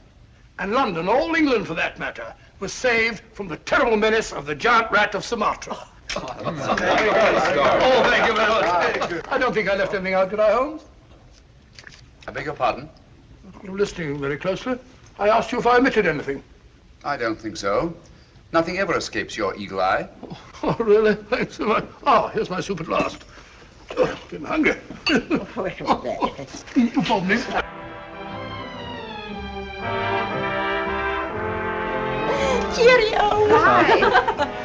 And London, all England for that matter, was saved from the terrible menace of the giant rat of Sumatra. Oh, thank you very much. I don't think I left anything out, did I, Holmes? I beg your pardon? You were listening very closely. I asked you if I omitted anything. I don't think so. Nothing ever escapes your eagle eye. Oh, really? Thanks so much. Ah, here's my soup at last. Oh, getting hungry. Wait a minute. Pardon me. Cheerio. Hi.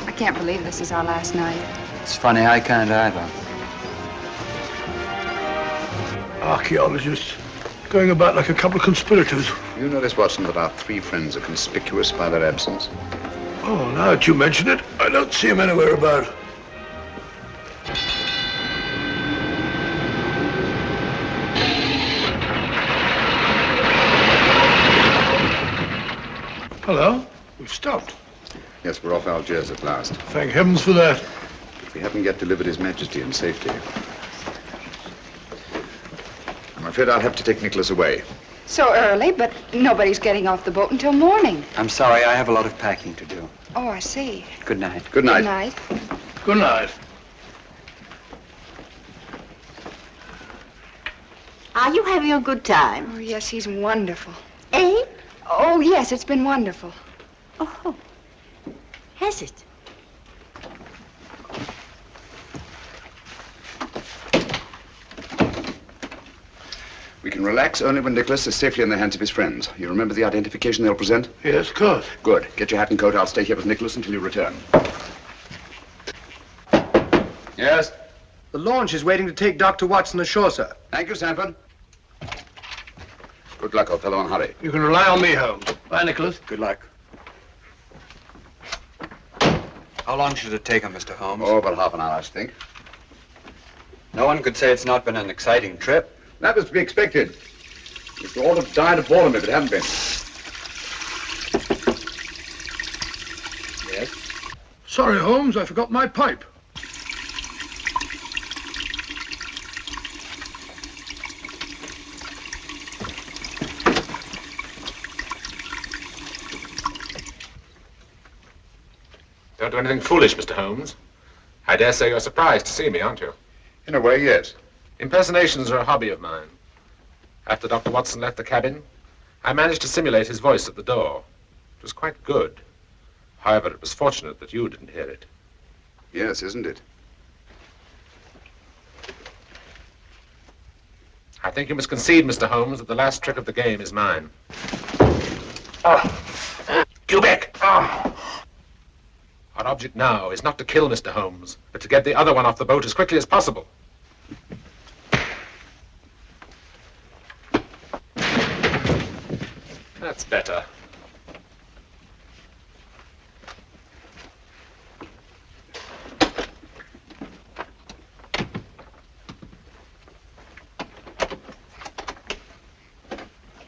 I can't believe this is our last night. It's funny, I can't either. Archaeologists going about like a couple of conspirators. You notice, Watson, that our three friends are conspicuous by their absence? Oh, now that you mention it, I don't see him anywhere about. Hello. We've stopped. Yes, we're off Algiers at last. Thank heavens for that. We haven't yet delivered His Majesty in safety. I'm afraid I'll have to take Nikolas away. So early, but nobody's getting off the boat until morning. I'm sorry, I have a lot of packing to do. Oh, I see. Good night. Good night. Good night. Good night. Are you having a good time? Oh, yes, he's wonderful. Eh? Oh, yes, it's been wonderful. Oh, has it? We can relax only when Nikolas is safely in the hands of his friends. You remember the identification they'll present? Yes, of course. Good. Get your hat and coat. I'll stay here with Nikolas until you return. Yes? The launch is waiting to take Dr. Watson ashore, sir. Thank you, Sanford. Good luck, old fellow, and hurry. You can rely on me, Holmes. Bye, Nicholas. Good luck. How long should it take him, Mr. Holmes? Oh, about half an hour, I should think. No one could say it's not been an exciting trip. That was to be expected. We'd all have died of boredom if it hadn't been. Yes? Sorry, Holmes, I forgot my pipe. Don't do anything foolish, Mr. Holmes. I dare say you're surprised to see me, aren't you? In a way, yes. Impersonations are a hobby of mine. After Dr. Watson left the cabin, I managed to simulate his voice at the door. It was quite good. However, it was fortunate that you didn't hear it. Yes, isn't it? I think you must concede, Mr. Holmes, that the last trick of the game is mine. Quebec! Our object now is not to kill Mr. Holmes, but to get the other one off the boat as quickly as possible. That's better.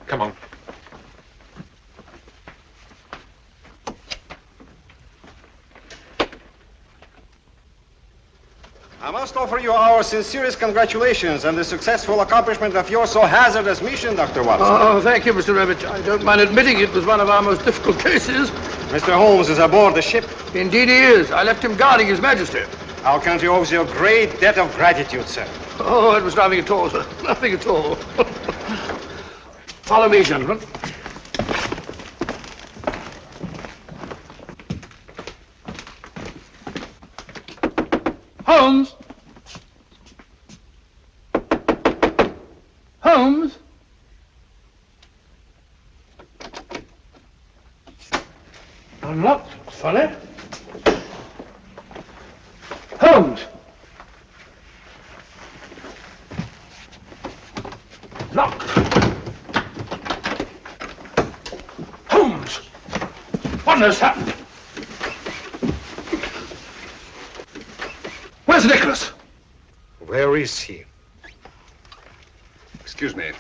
Come on. I must offer you our sincerest congratulations on the successful accomplishment of your so hazardous mission, Dr. Watson. Oh, thank you, Mr. Revich. I don't mind admitting it was one of our most difficult cases. Mr. Holmes is aboard the ship. Indeed he is. I left him guarding His Majesty. Our country owes you a great debt of gratitude, sir. Oh, it was nothing at all, sir. Nothing at all. Follow me, gentlemen. Holmes! Holmes! Unlocked. Funny. Holmes! Locked. Holmes! What has happened? Where's Nikolas? Where is he? Excuse me.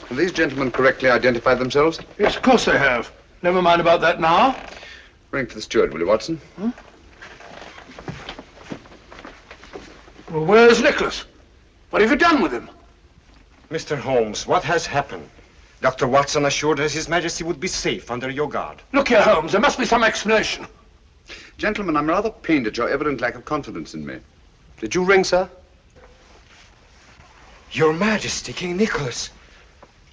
Have these gentlemen correctly identified themselves? Yes, of course they have. Never mind about that now. Ring for the steward, will you, Watson? Well, where's Nikolas? What have you done with him? Mr. Holmes, what has happened? Dr. Watson assured us His Majesty would be safe under your guard. Look here, Holmes, there must be some explanation. Gentlemen, I'm rather pained at your evident lack of confidence in me. Did you ring, sir? Your Majesty, King Nikolas.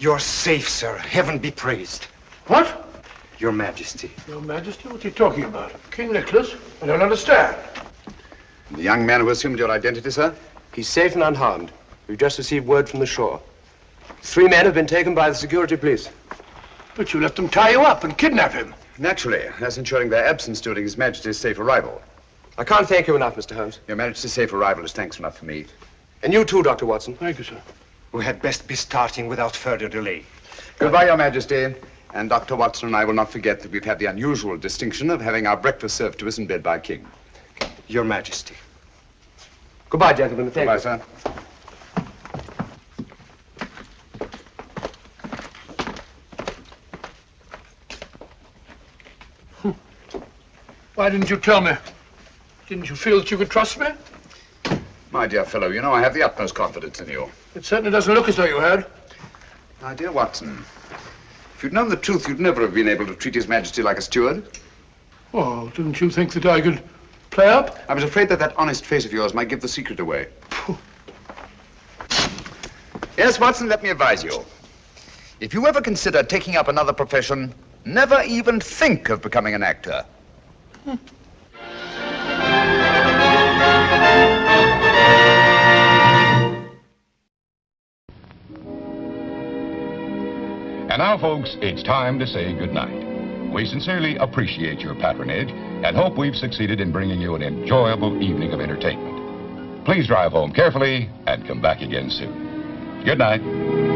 You're safe, sir. Heaven be praised. What? Your Majesty. Your Majesty? What are you talking about? King Nicholas? I don't understand. The young man who assumed your identity, sir? He's safe and unharmed. We've just received word from the shore. 3 men have been taken by the security police. But you let them tie you up and kidnap him. Naturally, as ensuring their absence during His Majesty's safe arrival. I can't thank you enough, Mr. Holmes. Your Majesty's safe arrival is thanks enough for me. And you too, Dr. Watson. Thank you, sir. We had best be starting without further delay. Goodbye, Your Majesty. And Dr. Watson and I will not forget that we've had the unusual distinction of having our breakfast served to us in bed by a king. Your Majesty. Goodbye, gentlemen. Thank Goodbye, you. sir. Why didn't you tell me? Didn't you feel that you could trust me? My dear fellow, you know I have the utmost confidence in you. It certainly doesn't look as though you had. My dear Watson, if you'd known the truth, you'd never have been able to treat His Majesty like a steward. Oh, didn't you think that I could play up? I was afraid that that honest face of yours might give the secret away. Yes, Watson, let me advise you. If you ever consider taking up another profession, never even think of becoming an actor. And now, folks, it's time to say goodnight. We sincerely appreciate your patronage and hope we've succeeded in bringing you an enjoyable evening of entertainment. Please drive home carefully and come back again soon. Good night.